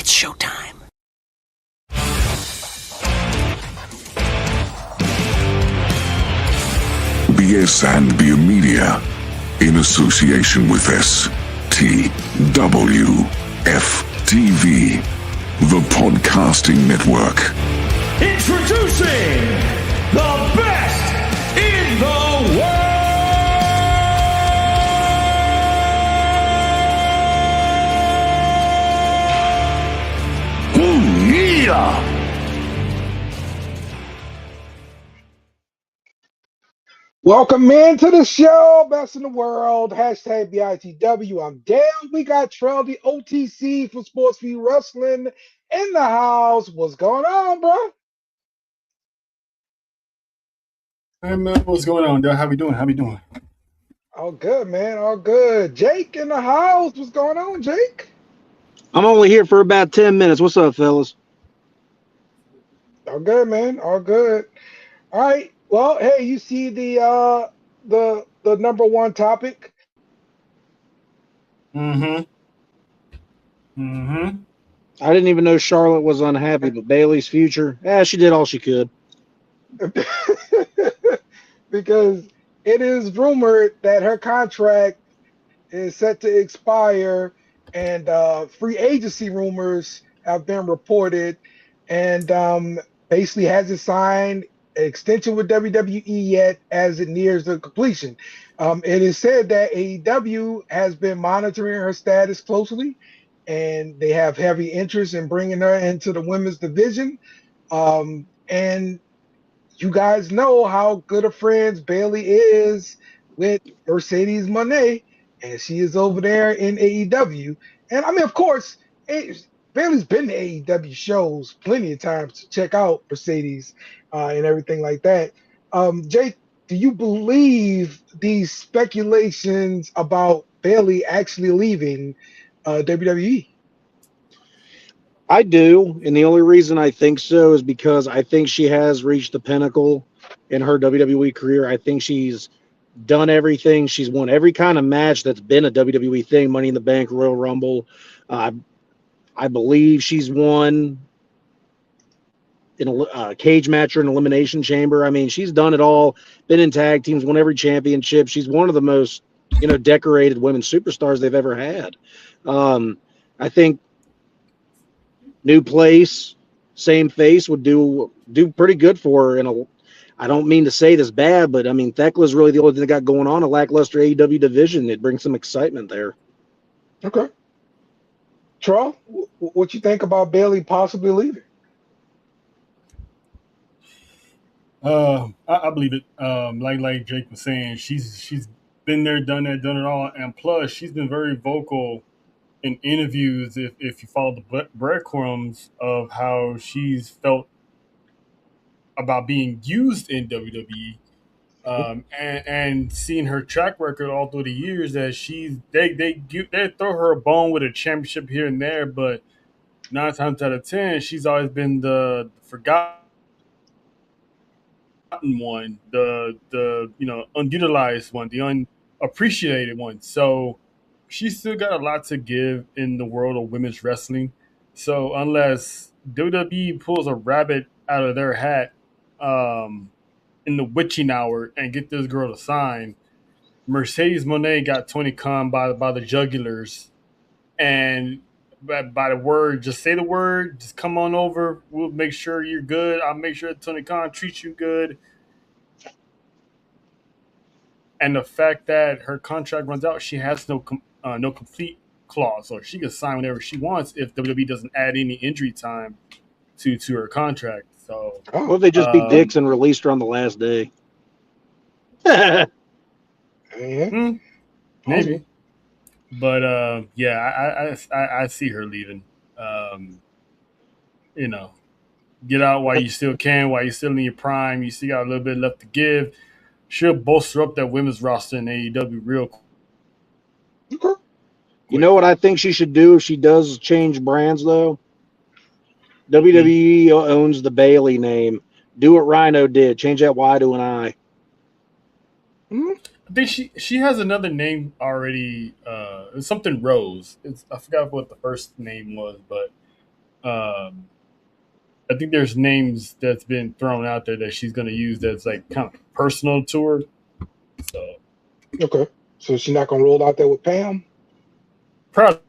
It's showtime. BS and Beer Media, in association with STWF TV, the podcasting network. Introducing the best in the world. Yeah. Welcome into the show, best in the world. Hashtag BITW. I'm Dale. We got Trell, the OTC from Sports View Wrestling in the house. What's going on, bro? Hey man, what's going on, Dale? How we doing? All good, man. All good. Jake in the house. What's going on, Jake? I'm only here for about 10 minutes. What's up, fellas? All good, man. All good. All right. Well, hey, you see the number one topic? Mm-hmm. I didn't even know Charlotte was unhappy, but Bayley's future, she did all she could. Because it is rumored that her contract is set to expire, and free agency rumors have been reported, and basically hasn't signed an extension with WWE yet as it nears the completion. It is said that AEW has been monitoring her status closely, and they have heavy interest in bringing her into the women's division. And you guys know how good of friends Bayley is with Mercedes Moné, and she is over there in AEW. And I mean, of course, Bayley's been to AEW shows plenty of times to check out Mercedes and everything like that. Jake, do you believe these speculations about Bayley actually leaving WWE? I do, and the only reason I think so is because I think she has reached the pinnacle in her WWE career. I think she's done everything. She's won every kind of match that's been a WWE thing, Money in the Bank, Royal Rumble. I believe she's won in a cage match or an elimination chamber. I mean, she's done it all, been in tag teams, won every championship. She's one of the most, decorated women superstars they've ever had. I think new place, same face would do pretty good for her. I don't mean to say this bad, but I mean, Thekla's really the only thing that got going on, a lackluster AEW division. It brings some excitement there. Okay. Troll, what you think about Bayley possibly leaving? I believe it. Like Jake was saying, she's been there, done that, done it all, and plus she's been very vocal in interviews. If you follow the breadcrumbs of how she's felt about being used in WWE, and seeing her track record all through the years, that they throw her a bone with a championship here and there, but 9 times out of 10, she's always been the forgotten one, the unutilized one, the unappreciated one. So she's still got a lot to give in the world of women's wrestling. So unless WWE pulls a rabbit out of their hat in the witching hour and get this girl to sign, Mercedes Moné got Tony Khan by the jugulars, and by the word, just say the word, just come on over. We'll make sure you're good. I'll make sure that Tony Khan treats you good. And the fact that her contract runs out, she has no complete clause, so she can sign whenever she wants if WWE doesn't add any injury time to her contract. So, What if they just beat dicks and released her on the last day? Yeah. Maybe. But I see her leaving. Get out while you still can, while you're still in your prime. You still got a little bit left to give. She'll bolster up that women's roster in AEW real quick. Okay. You know what I think she should do if she does change brands, though? WWE owns the Bayley name. Do what Rhino did. Change that Y to an I. I think she has another name already. It's something Rose. I forgot what the first name was, but I think there's names that's been thrown out there that she's going to use that's like kind of personal to her. So Okay. So she's not gonna roll out there with Pam? probably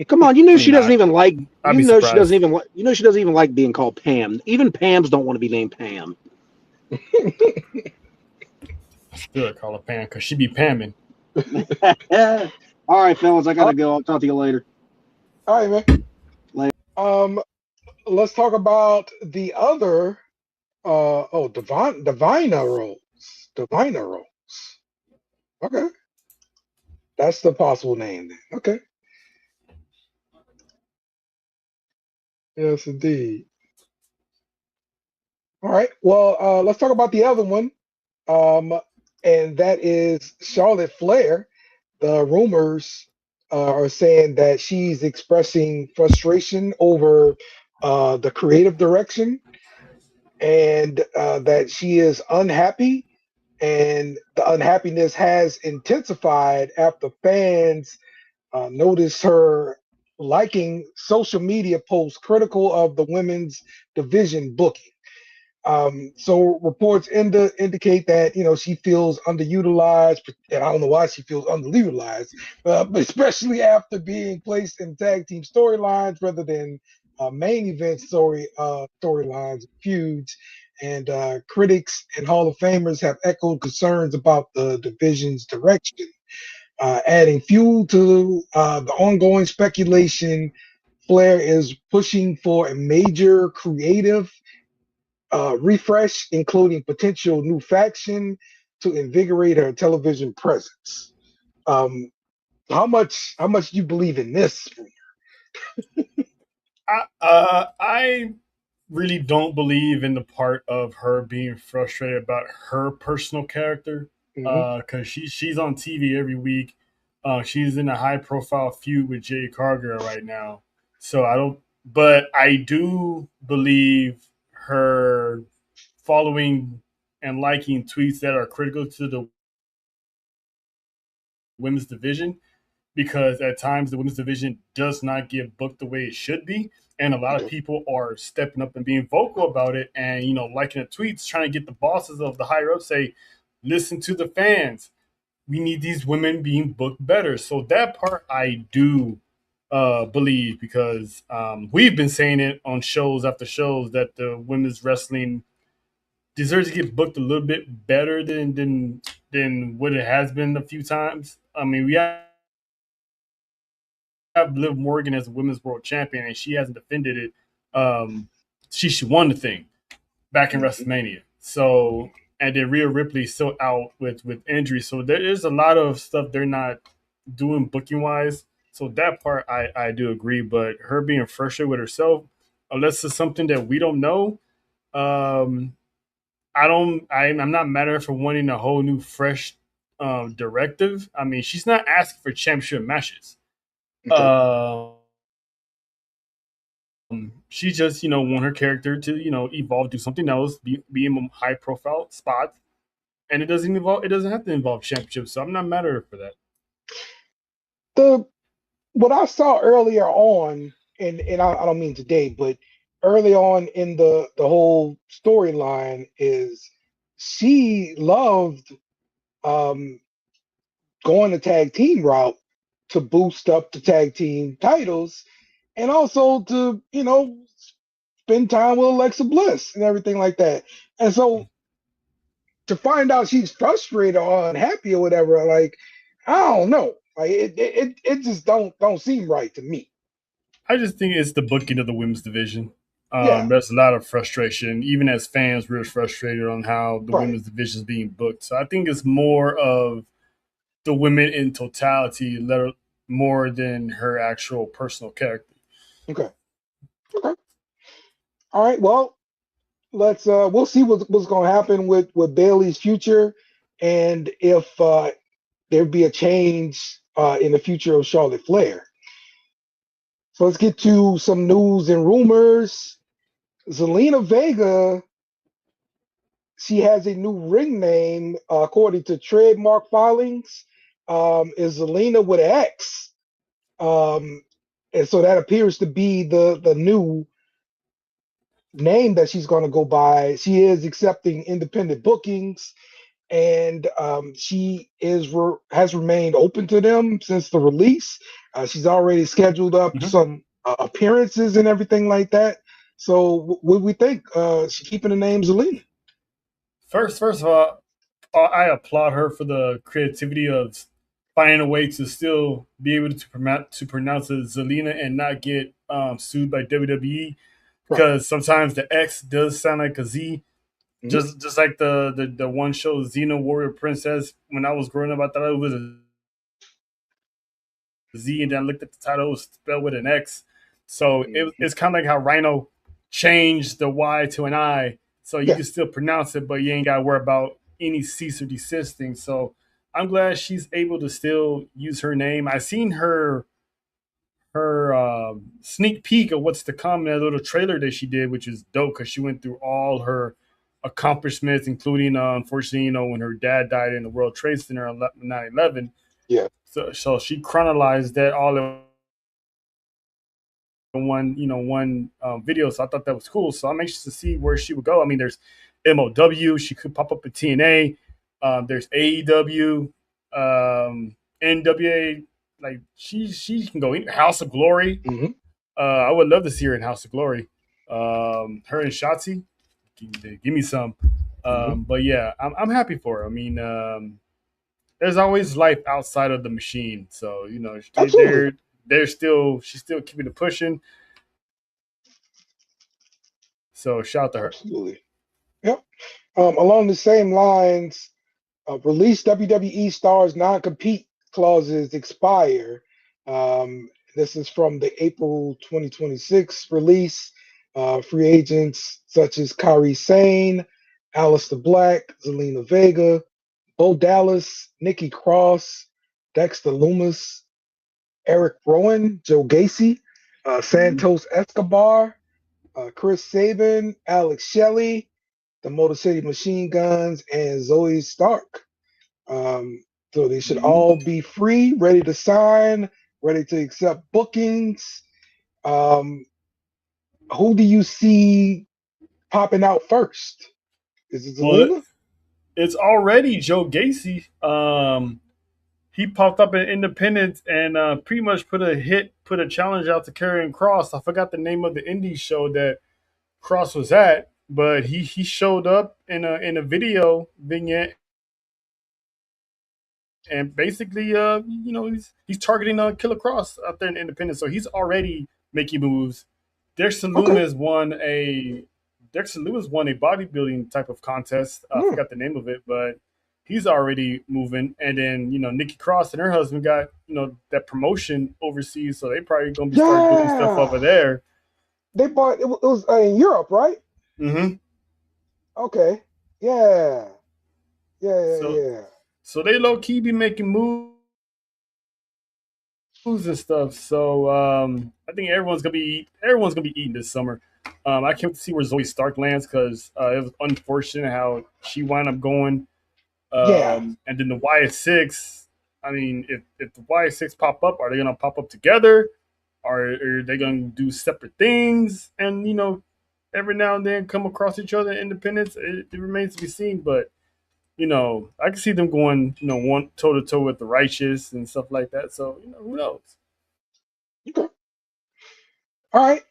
Come on, you know she doesn't not. even like. I'd You be know she doesn't surprised. even like. You know she doesn't even like being called Pam. Even Pams don't want to be named Pam. Still call her Pam because she be pamming. All right, fellas, I All gotta go. I'll talk to you later. right, man. Later. Let's talk about the other Divina Rose. Divina Rose. Okay. That's the possible name then. Okay. Yes, indeed. All right. Well, let's talk about the other one. Um, and that is Charlotte Flair. The rumors are saying that she's expressing frustration over the creative direction and that she is unhappy. And the unhappiness has intensified after fans noticed her liking social media posts critical of the women's division booking. So reports indicate that she feels underutilized, and I don't know why she feels underutilized, but especially after being placed in tag team storylines rather than main event storylines, feuds, and critics and Hall of Famers have echoed concerns about the division's direction, adding fuel to the ongoing speculation. Flair is pushing for a major creative refresh, including potential new faction to invigorate her television presence. Um, how much do you believe in this? I really don't believe in the part of her being frustrated about her personal character Hmm. because she's on TV every week. She's in a high profile feud with Jay Cargill right now. So I don't, but I do believe her following and liking tweets that are critical to the women's division because at times the women's division does not get booked the way it should be. And a lot of Okay. people are stepping up and being vocal about it and, liking the tweets, trying to get the bosses of the higher up say, listen to the fans. We need these women being booked better. So that part I do believe because we've been saying it on shows after shows that the women's wrestling deserves to get booked a little bit better than what it has been a few times. I mean, we have Liv Morgan as a women's world champion, and she hasn't defended it. She won the thing back in Mhm. WrestleMania. So, and then Rhea Ripley's still out with injury. So there is a lot of stuff they're not doing booking wise. So that part I do agree, but her being frustrated with herself, unless it's something that we don't know, um, I don't. I'm not mad at her for wanting a whole new, fresh directive. I mean, she's not asking for championship matches. Okay. She just want her character to evolve, do something else, be in a high profile spot, and it doesn't have to involve championships. So I'm not mad at her for that. The What I saw earlier on, and I don't mean today, but early on in the whole storyline is she loved um, going the tag team route to boost up the tag team titles and also to spend time with Alexa Bliss and everything like that. And so to find out she's frustrated or unhappy or whatever, like I don't know, like it just don't seem right to me. I just think it's the booking of the women's division. Yeah, There's a lot of frustration. Even as fans, we're frustrated on how the right. women's division is being booked. So I think it's more of the women in totality, more than her actual personal character. Okay, okay, all right. Well, let's we'll see what's going to happen with Bayley's future, and if there'd be a change in the future of Charlotte Flair. So let's get to some news and rumors. Zelina Vega, she has a new ring name according to trademark filings. Is Zelina with an X? Um, And so that appears to be the new name that she's going to go by. She is accepting independent bookings, and she has remained open to them since the release. She's already scheduled up Mhm. some appearances and everything like that. So what we think? She's keeping the name Zelina. First of all, I applaud her for the creativity of finding a way to still be able to pronounce it Zelina and not get sued by WWE, Right. because sometimes the X does sound like a Z. Mhm. Just like the one show Xena Warrior Princess. When I was growing up, I thought it was a Z, and then I looked at the title, it was spelled with an X. So Mhm. it's kind of like how Rhino changed the Y to an I, so you Yeah. can still pronounce it, but you ain't got to worry about any cease or desist thing. So I'm glad she's able to still use her name. I seen her sneak peek of what's to come in that little trailer that she did, which is dope because she went through all her accomplishments, including unfortunately, when her dad died in the World Trade Center on 9/11. Yeah. So she chronologized that all in one video. So I thought that was cool. So I'm anxious to see where she would go. I mean, there's MOW. She could pop up in TNA. There's AEW, NWA. Like she can go in House of Glory. Hmm. I would love to see her in House of Glory. Her and Shotzi, give me some. Hmm. But yeah, I'm happy for her. I mean, there's always life outside of the machine, so Absolutely. they're still she's still keeping it pushing. So shout out to her. Absolutely. Yep. Along the same lines, release WWE stars non-compete clauses expire. This is from the April 2026 release. Free agents such as Kyrie Sane, Aleister Black, Zelina Vega, Bo Dallas, Nikki Cross, Dexter Loomis, Eric Rowan, Joe Gacy, Santos Escobar, Chris Sabin, Alex Shelley, the Motor City Machine Guns, and Zoe Stark. Um, so they should Mhm. all be free, ready to sign, ready to accept bookings. Um, who do you see popping out first? Is it Well, Zelina? it's already Joe Gacy. He popped up in Independence and pretty much put a challenge out to Karrion Cross. I forgot the name of the indie show that Cross was at, but he showed up in a video vignette and basically he's targeting Killer Cross out there in Independence. So he's already making moves. Dexter Okay. Loomis won a Dexter Lewis won a bodybuilding type of contest. I Hmm. forgot the name of it, but he's already moving. And then Nikki Cross and her husband got that promotion overseas, so they probably gonna be start doing stuff over Yeah. there. They bought it was in Europe, right? hmm Okay. Yeah. Yeah, yeah, So yeah. so they low key be making moves and stuff. So I think everyone's gonna be eating this summer. I can't wait to see where Zoe Stark lands because it was unfortunate how she wound up going. Yeah. And then the YS6. I mean, if the YS6 pop up, are they gonna pop up together? Or are they gonna do separate things? And every now and then come across each other in independence. It remains to be seen, but I can see them going, one toe to toe with the righteous and stuff like that. So, who knows? Okay. All right.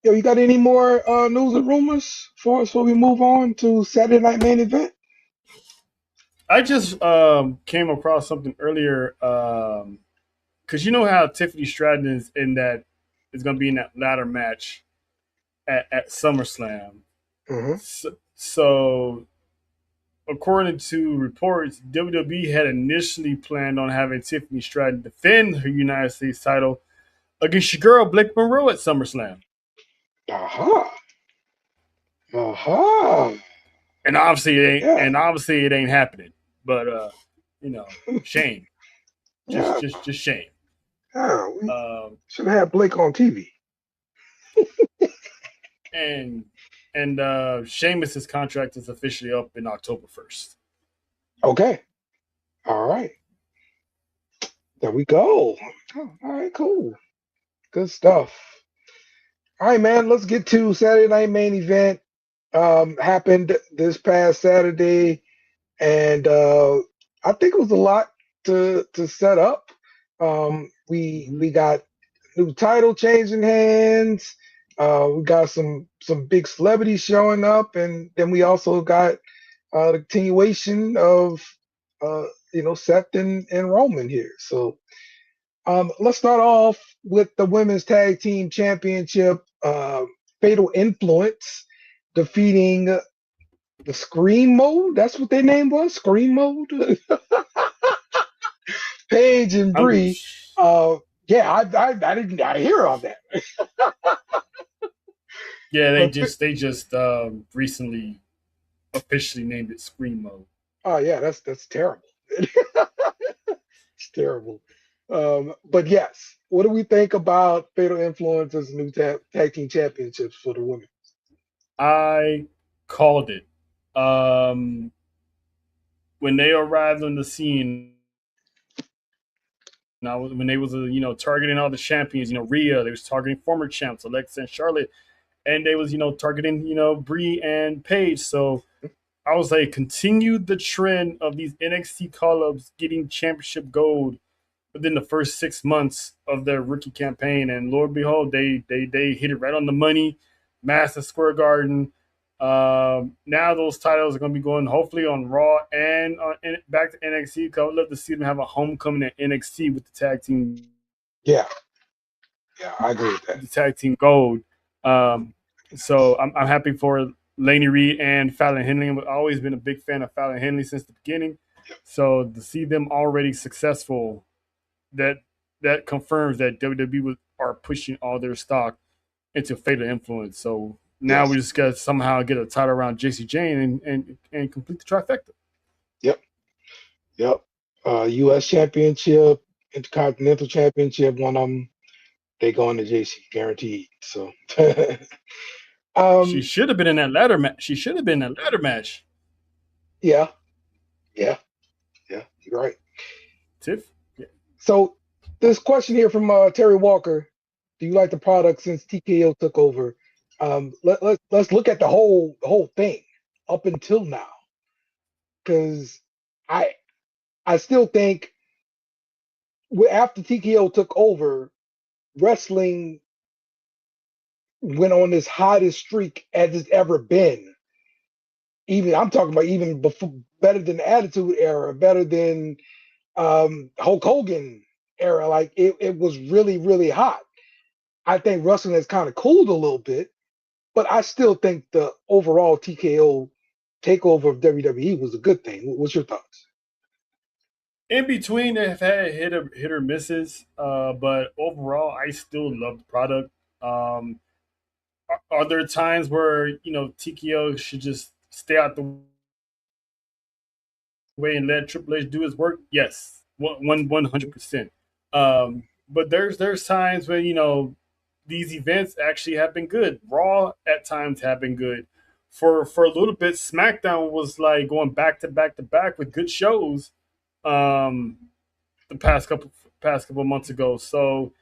Yo, you got any more news and rumors for us before we move on to Saturday night main event? I just came across something earlier because you know how Tiffany Stratton is going to be in that ladder match at SummerSlam. Hmm. So, according to reports, WWE had initially planned on having Tiffany Stratton defend her United States title against your girl Blake Monroe at SummerSlam. Aha. Aha. Yeah. And obviously it ain't happening. But shame. Yeah. Just shame. Yeah. We Um, should have had Blake on TV. and Sheamus's contract is officially up in October 1st. Okay. All right. There we go. Oh, all right. Cool. Good stuff. All right, man. Let's get to Saturday Night Main Event. Happened this past Saturday, and I think it was a lot to set up. We got new title changing hands. We got some big celebrities showing up, and then we also got the continuation of Seth and Roman here. So let's start off with the women's tag team championship. Fatal Influence defeating the Scream Mode. That's what their name was. Scream Mode. Paige and I'm, Bree. Yeah, I didn't hear all that. yeah, they But just recently officially named it Scream Mode. oh yeah, that's terrible. It's terrible. But yes, what do we think about Fatal Influence as new tag team championships for the women? I called it. When they arrived on the scene, when they was targeting all the champions, Rhea, they was targeting former champs Alexa and Charlotte, and they was targeting Brie and Paige. So I was like, continue the trend of these NXT call-ups getting championship gold within the first 6 months of their rookie campaign, and Lord behold, they hit it right on the money. Madison Square Garden. Now those titles are going to be going hopefully on Raw and back to NXT. Cause I would love to see them have a homecoming at NXT with the tag team. Yeah, I agree with that. The tag team gold. So I'm happy for Laney Reed and Fallon Henley. I've always been a big fan of Fallon Henley since the beginning. So to see them already successful, that confirms that WWE are pushing all their stock into Fatal Influence. So now we just got to somehow get a title around JC Jane and complete the trifecta. Yep. U.S. Championship, Intercontinental Championship, one of them, they going to JC, guaranteed. So She should have been in that ladder match. She should have been in that ladder match. Yeah, you're right. Tiff? Yeah. So this question here from Terry Walker: do you like the product since TKO took over? Let's look at the whole thing up until now, because I still think after TKO took over, wrestling went on this hottest streak as it's ever been. Even I'm talking about even before, better than the Attitude Era, better than Hulk Hogan era. Like it was really, really hot. I think wrestling has kind of cooled a little bit, but I still think the overall TKO takeover of WWE was a good thing. What's your thoughts? In between, they've had hit or misses, but overall, I still love the product. Are there times where TKO should just stay out the way and let Triple H do his work? Yes, 100%. But there's times when these events actually have been good. Raw at times have been good. For a little bit, SmackDown was like going back to back to back with good shows. The past couple months ago. So,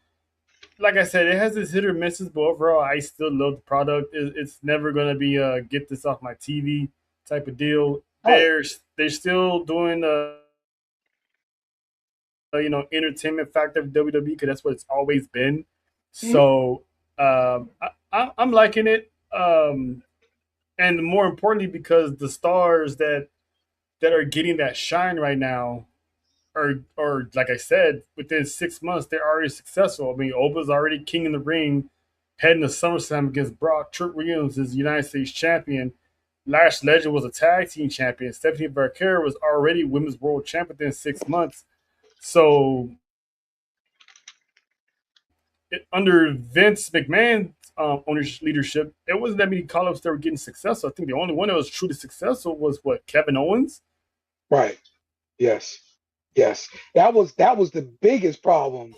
like I said, it has its hit or misses, but overall, I still love the product. It's never gonna be a get this off my TV type of deal. They're still doing the entertainment factor of WWE because that's what it's always been. So I'm liking it, and more importantly, because the stars that are getting that shine right now or like I said, within 6 months they're already successful. I mean, Oba's already king in the ring, heading to Summerslam against Brock. Trick Williams is United States champion. Lash Legend was a tag team champion. Stephanie Barker was already women's world champion within 6 months. So under Vince McMahon's ownership leadership, there wasn't that many call-ups that were getting successful. I think the only one that was truly successful was Kevin Owens. Right. Yes. That was the biggest problem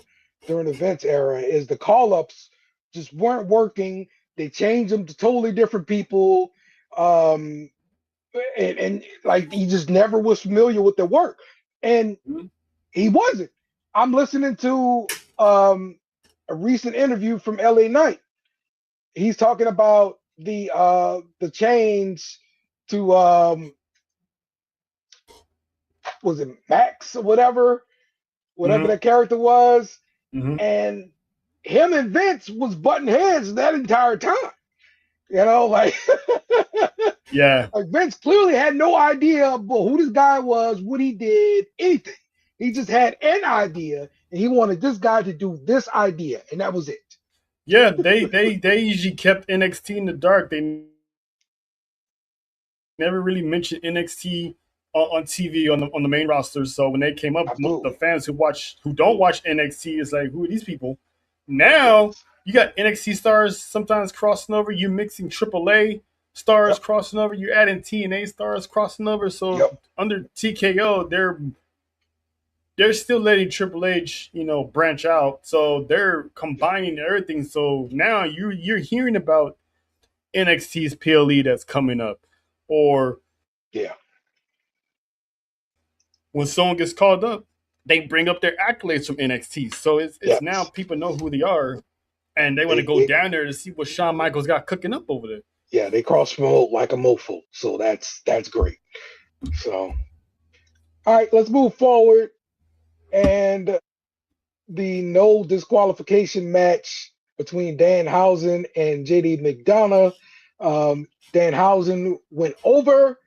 during the Vince era is the call-ups just weren't working. They changed them to totally different people. And like he just never was familiar with their work. And he wasn't. I'm listening to a recent interview from LA Knight. He's talking about the change to was it Max or whatever Mm-hmm. that character was, Mm-hmm. and him and Vince was butting heads that entire time. You know, like Yeah. like Vince clearly had no idea about who this guy was, what he did, anything. He just had an idea, and he wanted this guy to do this idea, and that was it. Yeah, they usually kept NXT in the dark. They never really mentioned NXT on TV on the main roster. So when they came up, the Absolutely. fans who don't watch NXT is like, who are these people? Yes. Now you got NXT stars sometimes crossing over. You mixing AAA stars Yep. crossing over. You're adding TNA stars crossing over. So Yep. under TKO, they're still letting Triple H, branch out. So they're combining everything. So now you're hearing about NXT's PLE that's coming up, or Yeah. when someone gets called up, they bring up their accolades from NXT. So it's now Yes. people know who they are, and they want to They, go they down there to see what Shawn Michaels got cooking up over there. yeah, they cross promote like a mofo. So that's great. So all right, let's move forward. And the no disqualification match between Danhausen and JD McDonough. Danhausen went over.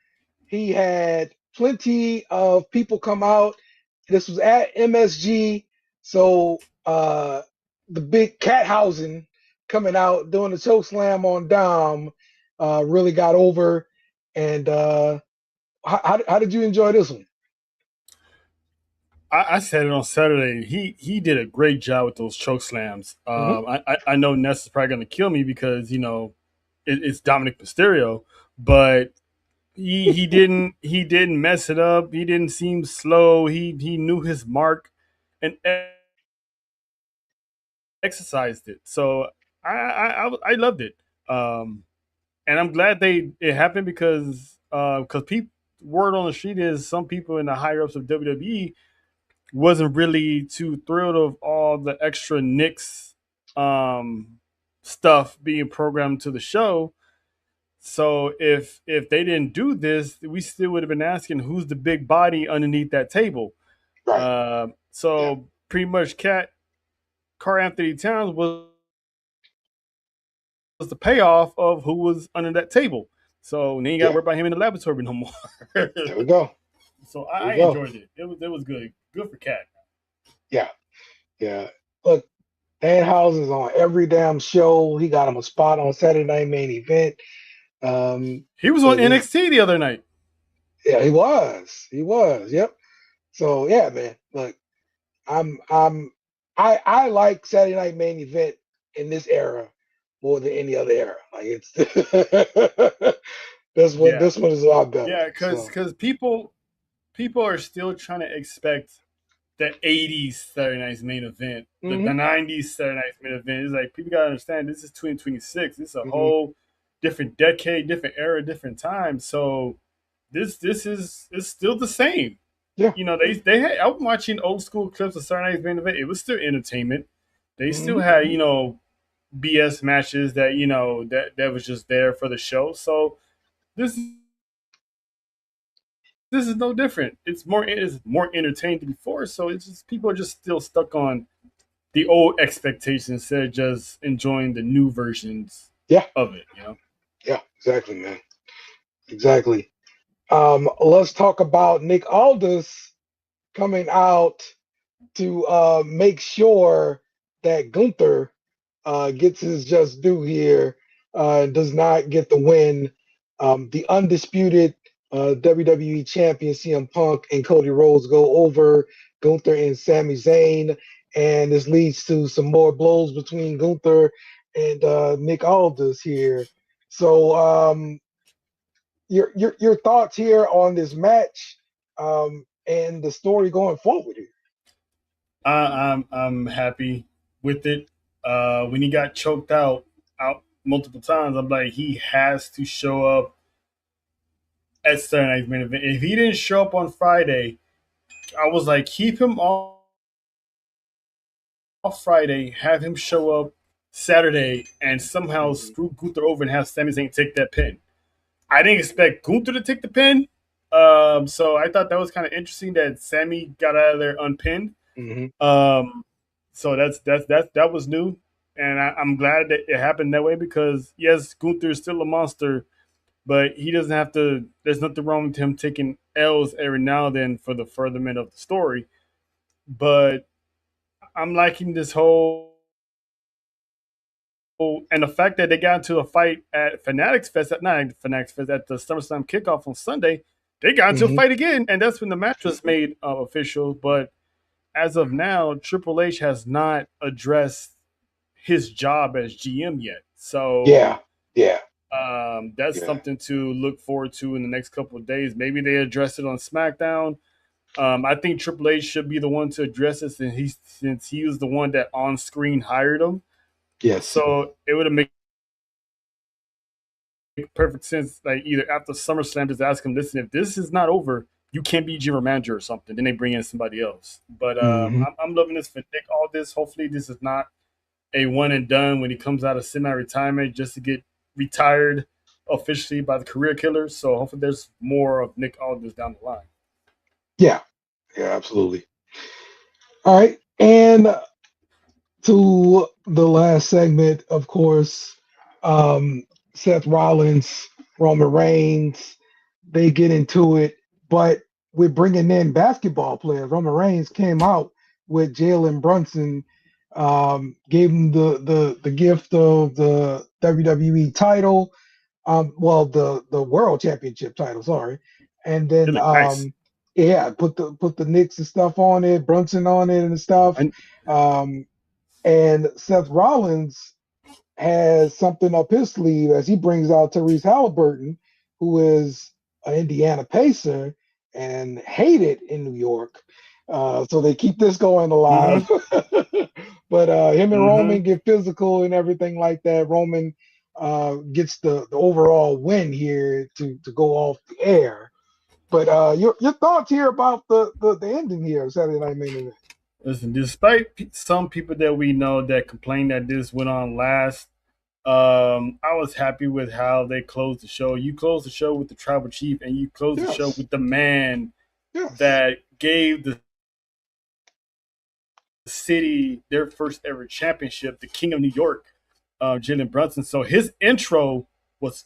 He had plenty of people come out. This was at MSG. So the big Cathausen coming out doing the choke slam on Dom really got over. And how did you enjoy this one? I said it on Saturday. He did a great job with those choke slams. Mm-hmm. I know Ness is probably going to kill me because it's Dominic Mysterio, but he didn't mess it up. He didn't seem slow. He knew his mark and exercised it. So I loved it. And I'm glad it happened because people word on the street is some people in the higher ups of WWE wasn't really too thrilled of all the extra Knicks stuff being programmed to the show. So if they didn't do this, we still would have been asking who's the big body underneath that table. Right. Yeah. So pretty much, Car Anthony Towns was the payoff of who was under that table. So then you got to Yeah. worry about him in the laboratory no more. There we go. So There we I go. enjoyed it. It was good. Good for Cat. Yeah. Yeah. Look, Danhausen's on every damn show. He got him a spot on Saturday Night Main Event. He was on So this, NXT the other night. yeah, he was. He was. Yep. So yeah, man. Look, I'm I like Saturday Night Main Event in this era more than any other era. Like it's Yeah, this one is a lot better. yeah, because So because people are still trying to expect the '80s Saturday Night's main event, the hmm '90s Saturday Night's main event. It's like people gotta understand this is 2026. This is a hmm whole different decade, different era, different time. So this is it's still the same. yeah. They had I'm watching old school clips of Saturday Night's main event. It was still entertainment. They still hmm had BS matches that was just there for the show. So this this is no different. It's more entertaining than before. So it's just people are just still stuck on the old expectations instead of just enjoying the new versions Yeah. of it. Yeah. Exactly, man. Exactly. Let's talk about Nick Aldis coming out to make sure that Gunther gets his just due here, does not get the win. The undisputed WWE champion CM Punk and Cody Rhodes go over Gunther and Sami Zayn, and this leads to some more blows between Gunther and Nick Aldis here. So, your thoughts here on this match and the story going forward here? I'm happy with it. When he got choked out multiple times, I'm like he has to show up at Saturday Night's main event. If he didn't show up on Friday, I was like keep him Friday, have him show up Saturday, and somehow screw Gunther over and have Sami Zayn take that pin. I didn't expect Gunther to take the pin, so I thought that was kind of interesting that Sammy got out of there unpinned. Mm-hmm. So that was new, and I'm glad that it happened that way because yes, Gunther is still a monster, but he doesn't have to. There's nothing wrong with him taking L's every now and then for the furtherment of the story. But I'm liking this whole and the fact that they got into a fight at Fanatics Fest, not at Fanatics Fest, at the SummerSlam kickoff on Sunday, they got into a Mm-hmm. fight again, and that's when the match was made official. But as of now, Triple H has not addressed his job as GM yet. So Yeah, yeah, that's yeah, something to look forward to in the next couple of days. Maybe they address it on SmackDown. I think Triple H should be the one to address it since he was the one that on screen hired him. yes, So it would have made perfect sense. Like either after SummerSlam, just ask him, listen, if this is not over, you can't be general manager or something. Then they bring in somebody else. But hmm I'm loving this for Nick. All this. Hopefully, this is not a one and done when he comes out of semi-retirement just to get retired officially by the career killer. So hopefully, there's more of Nick Aldis down the line. yeah, yeah, absolutely. All right, and to the last segment, of course, um, Seth Rollins, Roman Reigns, they get into it, but we're bringing in basketball players. Roman Reigns came out with Jalen Brunson, gave him the gift of the WWE title, well, the World Championship title, sorry, and They then look nice. yeah, put the Knicks and stuff on it, Brunson on it and stuff. And Um, and Seth Rollins has something up his sleeve as he brings out Therese Halliburton, who is an Indiana Pacer and hated in New York. So they keep this going alive. mm-hmm, But him and mm-hmm. Roman get physical and everything like that. Roman gets the overall win here to go off the air. But your thoughts here about the ending here of Saturday Night Main Event? Listen, despite some people that we know that complain that this went on last, I was happy with how they closed the show. You closed the show with the tribal chief, and you closed the show Yes, with the man yes. that gave the city their first ever championship, the King of New York, Jalen Brunson. So his intro was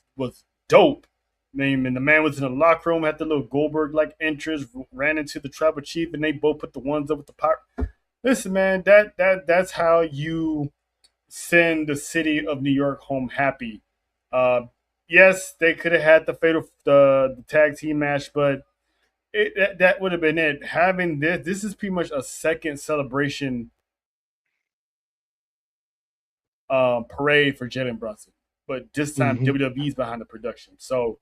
dope. Name and the man was in the locker room, had the little Goldberg like entrance, ran into the tribal chief, and they both put the ones up with the power. Listen, man, that's how you send the city of New York home happy. Uh, yes, they could have had the fatal the tag team match, but that would have been it. Having this is pretty much a second celebration parade for Jalen Brunson, but this time Hmm. WWE's behind the production. So,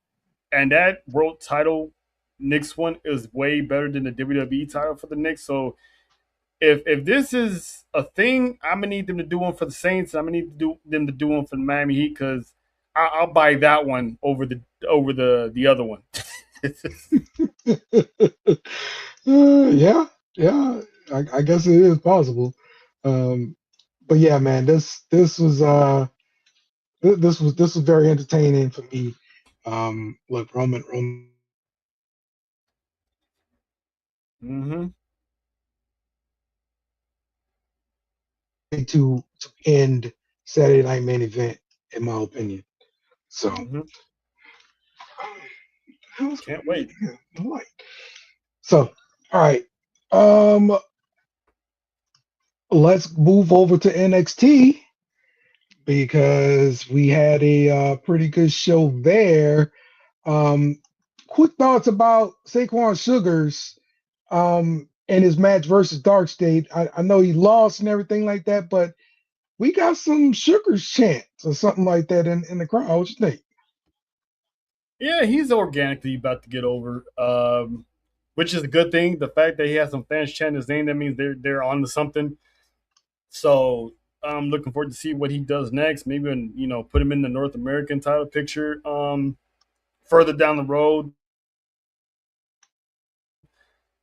and that world title Knicks one is way better than the WWE title for the Knicks. So if this is a thing, I'm gonna need them to do one for the Saints. I'm gonna need them to do one for the Miami Heat because I'll buy that one over the other one. Yeah, yeah. I guess it is possible. Um, but yeah, man, this was very entertaining for me. Look, Roman Mm-hmm. to end Saturday Night Main Event, in my opinion. So, Mm-hmm. how's Can't wait. the light? So, all right. Um, let's move over to NXT because we had a pretty good show there. Um, quick thoughts about Saquon Sugars and his match versus Dark State. I know he lost and everything like that, but we got some Sugars chants or something like that in the crowd. What you think? Yeah, he's organically about to get over, which is a good thing. The fact that he has some fans chanting his name, that means they're on to something. So I'm looking forward to see what he does next. Maybe put him in the North American title picture further down the road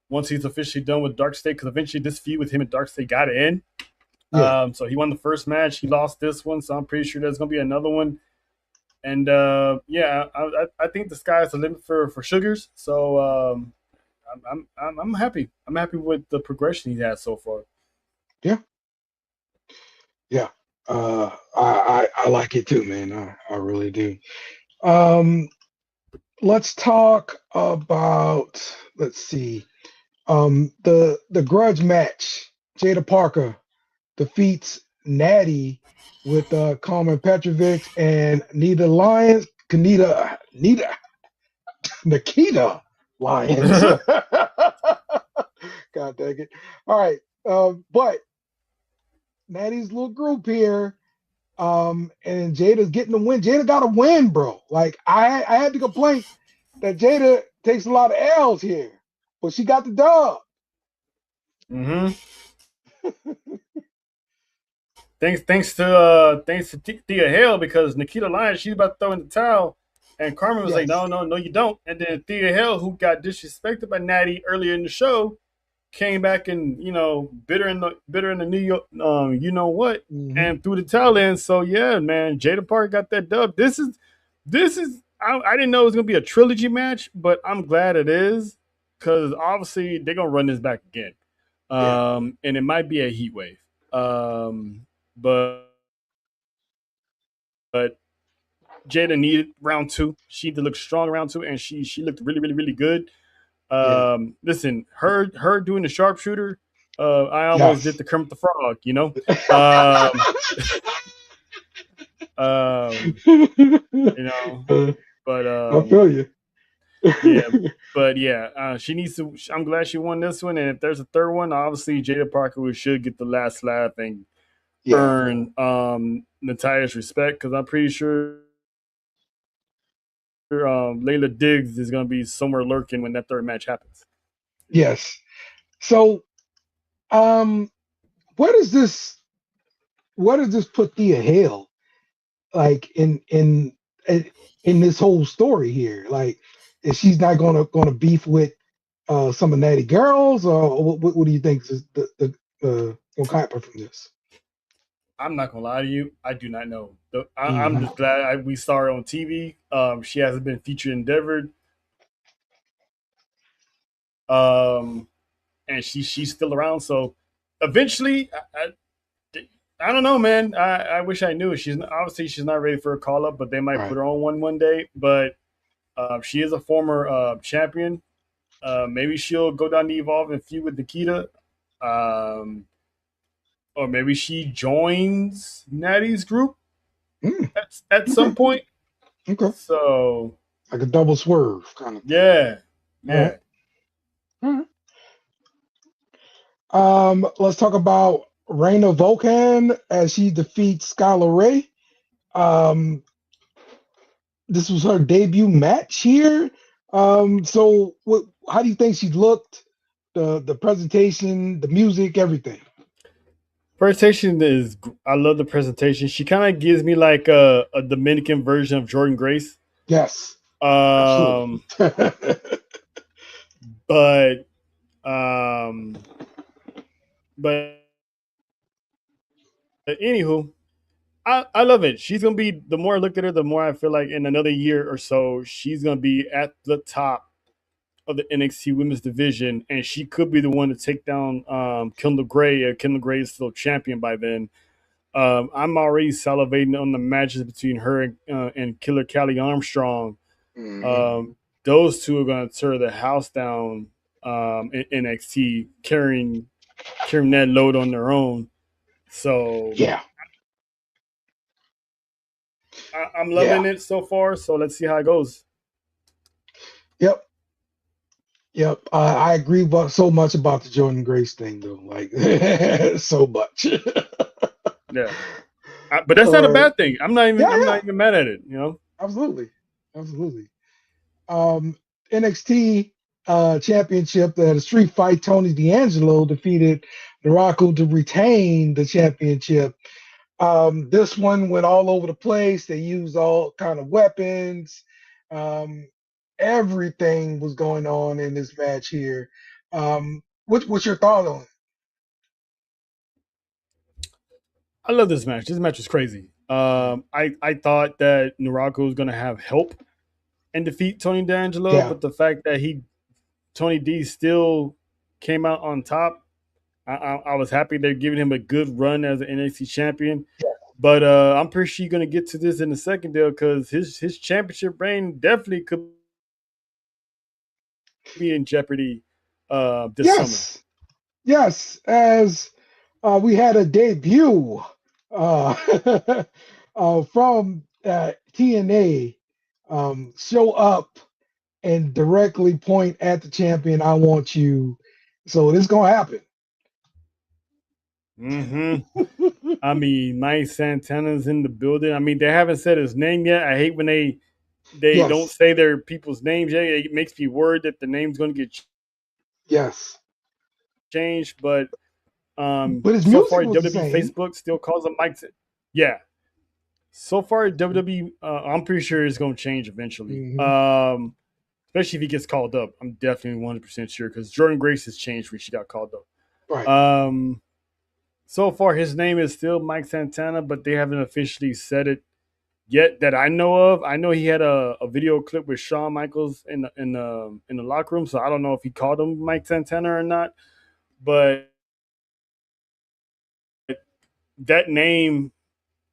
once he's officially done with Dark State. Because eventually this feud with him and Dark State got to end. Yeah. So he won the first match. He lost this one, so I'm pretty sure there's gonna be another one. And yeah, I think the sky's the limit for Sugars. So I'm happy. I'm happy with the progression he's had so far. Yeah. Yeah. I like it too, man. I really do. Um, let's talk about, let's see. The grudge match. Jada Parker defeats Natty with Carmen Petrovic and Nita Lyons. Nikita Lyons. God dang it. All right. But Natty's little group here. And Jada's getting the win. Jada got a win, bro. Like I had to complain that Jada takes a lot of L's here, but she got the dub. Mm-hmm. Thanks to Thea Hale, because Nikita Lyons, she's about to throw in the towel, and Carmen was like, Yes. no, you don't. And then Thea Hale, who got disrespected by Natty earlier in the show, came back and bitter in the New York, you know what, Hmm. and threw the towel in. So yeah, man, Jada Park got that dub. This is I didn't know it was gonna be a trilogy match, but I'm glad it is, because obviously they're gonna run this back again, Yeah. and it might be a heat wave, but Jada needed round two. She needed to look strong round two, and she looked really good. Yeah. Listen, her doing the sharpshooter. I almost did Yes. the Kermit the Frog, you know. Um, um, you know, but I feel you. yeah, but yeah, she needs to. I'm glad she won this one, and if there's a third one, obviously Jada Parker should get the last laugh and Yeah. earn Nataya's respect, because I'm pretty sure Layla Diggs is going to be somewhere lurking when that third match happens. Yes. So, um, where does this where does this put Thea Hale like in this whole story here? Like, is she's not gonna beef with some of Natty girls, or what do you think is the gonna happen from this? I'm not gonna lie to you. I do not know. I'm Hmm. just glad we saw her on TV. She hasn't been featured in Endeavored, um, and she's still around. So eventually, I don't know, man. I wish I knew. Obviously she's not ready for a call up, but they might put Right. her on one day. But she is a former champion. Maybe she'll go down to Evolve and feud with Nikita. Um, or maybe she joins Natty's group Mm, at some okay. point. Okay. So Like a double swerve kind of thing. yeah, All right. yeah. All right. Let's talk about Reina Volcan as she defeats Skylar Ray. Um, this was her debut match here. So how do you think she looked? The presentation, the music, everything. Presentation is. I love the presentation. She kind of gives me like a Dominican version of Jordan Grace. Yes, absolutely. Um, but um, but anywho, I love it. She's gonna be, the more I look at her, the more I feel like in another year or so, she's gonna be at the top of the NXT Women's Division, and she could be the one to take down Kendall Gray. Kendall Gray is still champion by then. I'm already salivating on the matches between her and Killer Callie Armstrong. Hmm. Those two are going to tear the house down in NXT, carrying that load on their own. So Yeah, I'm yeah, loving it so far. So let's see how it goes. yep, yep. I agree so much about the Jordan Grace thing, though. Like so much. Yeah, but that's not a All right. bad thing. Yeah, I'm yeah, not even mad at it. You know. absolutely, absolutely. Um, NXT championship, the street fight, Tony D'Angelo defeated Narako to retain the championship. This one went all over the place. They used all kind of weapons. Um, everything was going on in this match here. What's your thought on it? I love this match. This match was crazy. I thought that Naraku was gonna have help and defeat Tony D'Angelo, Yeah. but the fact that Tony D still came out on top, I was happy they're giving him a good run as an NXT champion. But I'm pretty sure you're gonna get to this in the second deal because his championship reign definitely could be in jeopardy this summer. Yes, as we had a debut uh, from TNA show up and directly point at the champion. I want you. So this gonna happen. I mean, Mike Santana's in the building. I mean, they haven't said his name yet. I hate when they don't Yes, say their people's names yet. It makes me worried that the name's going to get yes. changed. But But his so music far, was the WWE same. Facebook still calls him Mike. Yeah. So far, WWE, I'm pretty sure it's going to change eventually. Hmm. Especially if he gets called up. I'm definitely 100% sure because Jordan Grace has changed when she got called up. Right. So far, his name is still Mike Santana, but they haven't officially said it yet that I know of. I know he had a video clip with Shawn Michaels in the locker room, so I don't know if he called him Mike Santana or not. But that name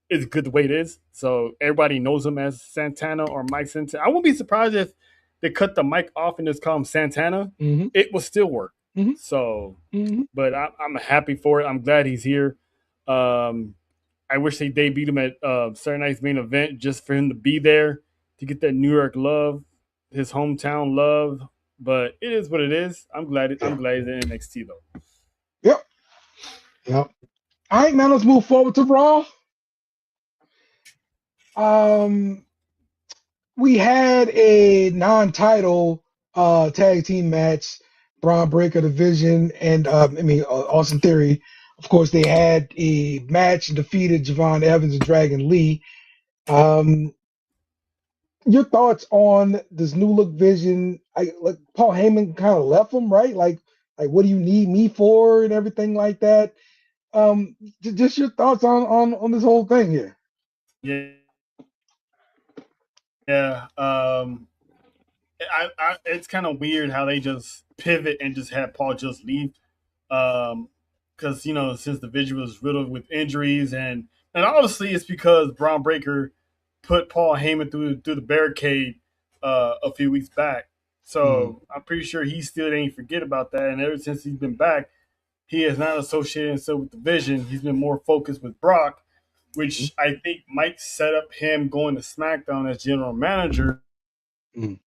is good the way it is, so everybody knows him as Santana or Mike Santana. I wouldn't be surprised if they cut the mic off and just call him Santana. Hmm. It will still work. Hmm. So, Hmm. but I'm happy for it. I'm glad he's here. Um, I wish they debuted him at Saturday Night's Main Event just for him to be there to get that New York love, his hometown love. But it is what it is. I'm glad. I'm Yeah. glad he's in NXT though. Yep. Yep. All right, now let's move forward to Raw. We had a non-title tag team match, Braun Breaker division, and Austin Theory. Of course, they had a match and defeated Javon Evans and Dragon Lee. Um, your thoughts on this new look vision? Like Paul Heyman kind of left him, right? Like what do you need me for and everything like that. Just your thoughts on this whole thing here. Yeah, yeah. It's kind of weird how they just pivot and just have Paul just leave. Because since the division was riddled with injuries and obviously it's because Braun Breaker put Paul Heyman through the barricade a few weeks back. Mm, So I'm pretty sure he still ain't forget about that. And ever since he's been back, he has not associated himself with the division. He's been more focused with Brock, mhm, which I think might set up him going to SmackDown as general manager. mm,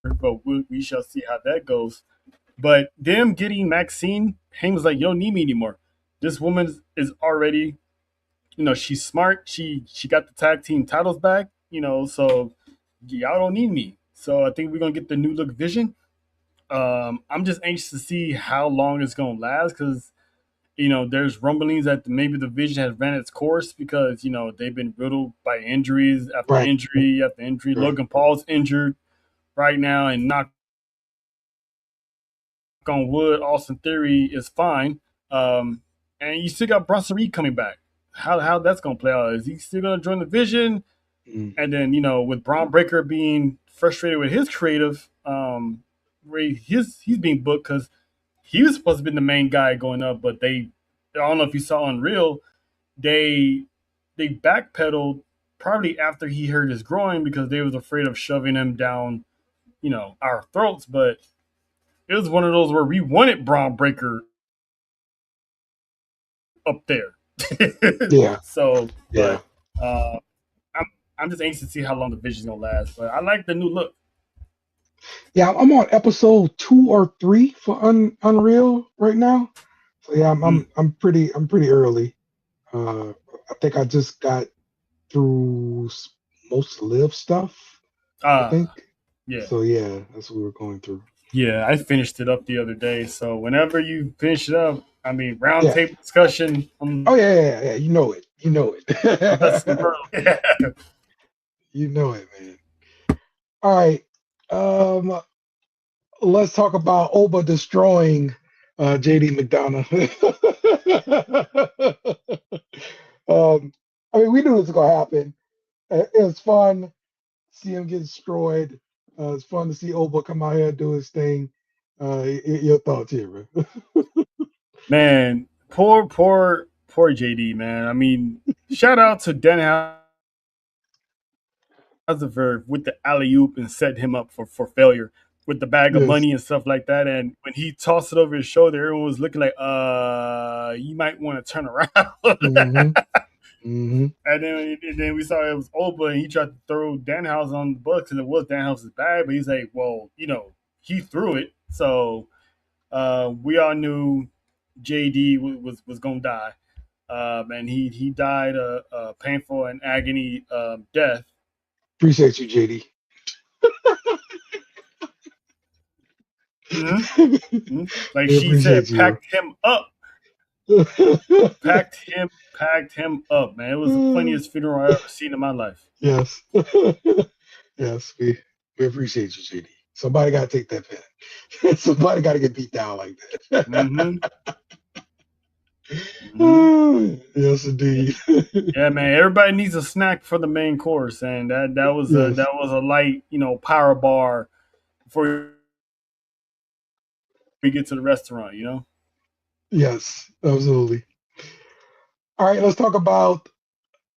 But we shall see how that goes. But them getting Maxine, Heyman's like, you don't need me anymore. This woman is already, she's smart. She got the tag team titles back, so y'all don't need me. So I think we're gonna get the new look vision. I'm just anxious to see how long it's gonna last because there's rumblings that maybe the vision has ran its course because they've been riddled by injuries after right, injury after injury. right. Logan Paul's injured right now, and knock on wood, Austin Theory is fine. And you still got Bronson Reed coming back. How that's gonna play out? Is he still gonna join the vision? Mm, And then with Braun Breaker being frustrated with his creative, where he's being booked because he was supposed to be the main guy going up, but I don't know if you saw on Real, they backpedaled probably after he hurt his groin because they was afraid of shoving him down, our throats. But it was one of those where we wanted Braun Breaker up there. yeah, So, yeah. but uh, I'm I'm just anxious to see how long the vision's gonna last. But I like the new look. Yeah, I'm on episode 2 or 3 for Unreal right now. So yeah, Mm. I'm pretty early. I think I just got through most live stuff. I Uh think. yeah. So yeah, that's what we're going through. Yeah, I finished it up the other day. So whenever you finish it up, I mean round Yeah. table discussion. Oh yeah. You know it. You know That's it. super early. You know it, man. All right. Let's talk about Oba destroying JD McDonough. I mean, we knew this was gonna happen. It was fun to see him get destroyed. It's fun to see Oba come out here and do his thing. Your thoughts here, bro? Man, poor JD, man. I mean, shout out to Dan Housever with the alley oop and set him up for failure with the bag of Yes. money and stuff like that. And when he tossed it over his shoulder, everyone was looking like, you might want to turn around. Mm-hmm. Mm-hmm. And then we saw it was Oba, and he tried to throw Danhausen on the bus because it was Danhausen's bag. But he's like, well, he threw it, so we all knew JD was gonna die, and he died a painful and agony death. Appreciate you, JD. Mm-hmm. Like We she appreciate said, you. packed him up, packed him up, man. It was the funniest funeral I ever seen in my life. Yes. Yes, we appreciate you, JD. Somebody got to take that pen. Somebody got to get beat down like that. Mm-hmm. Mm-hmm. Yes, Yeah. indeed. Yeah, man. Everybody needs a snack for the main course, and that was a Yes, that was a light, power bar before we get to the restaurant. yes, absolutely. All right, let's talk about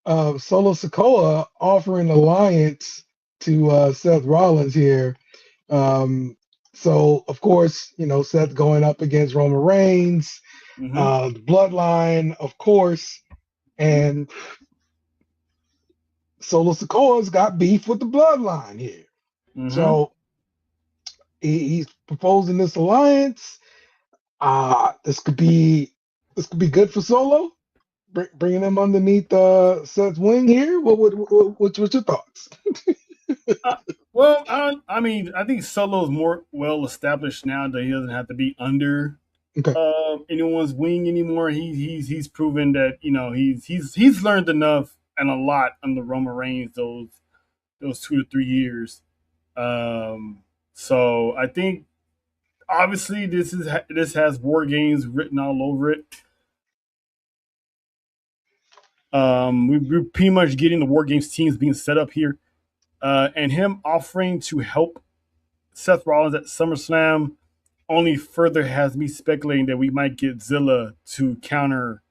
Solo Sikoa offering alliance to Seth Rollins here. Um, so, of course, Seth going up against Roman Reigns, Mm-hmm. the Bloodline, of course, and Solo Sikoa's got beef with the Bloodline here. Mm-hmm. So he's proposing this alliance. This could be good for Solo, bringing him underneath Seth's wing here. What's your thoughts? Uh, well, I mean, I think Solo's more well established now that he doesn't have to be under Okay. anyone's wing anymore. He's proven that he's learned enough and a lot under Roman Reigns those 2 to 3 years. So I think obviously this has war games written all over it. We're pretty much getting the war games teams being set up here, and him offering to help Seth Rollins at SummerSlam only further has me speculating that we might get Zilla to counter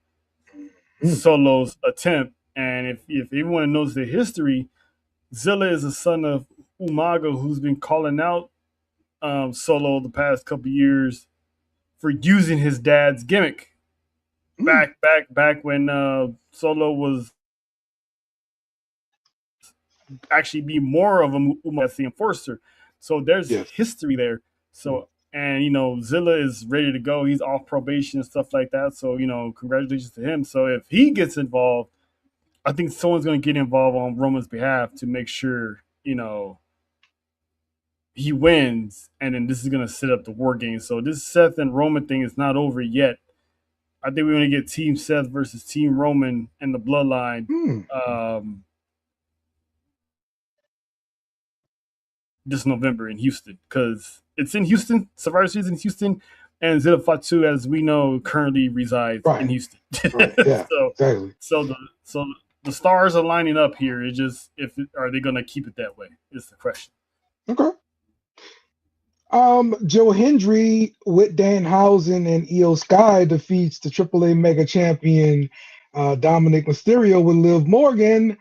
Hmm. Solo's attempt. And if everyone knows the history, Zilla is a son of Umaga, who's been calling out Solo the past couple years for using his dad's gimmick back when Solo was actually be more of a Umaga as the enforcer. So there's Yes. history there. So and Zilla is ready to go. He's off probation and stuff like that. So congratulations to him. So if he gets involved, I think someone's going to get involved on Roman's behalf to make sure he wins, and then this is going to set up the war game. So this Seth and Roman thing is not over yet. I think we're going to get Team Seth versus Team Roman and the Bloodline Hmm. this November in Houston, because it's in Houston. Survivor Series in Houston, and Zilla Fatu, as we know, currently resides in Right. Houston. Right. Yeah. Exactly. So the stars are lining up here. It's just are they going to keep it that way? Is the question. Okay. Joe Hendry with Danhausen and Io Sky defeats the AAA Mega Champion Dominic Mysterio with Liv Morgan,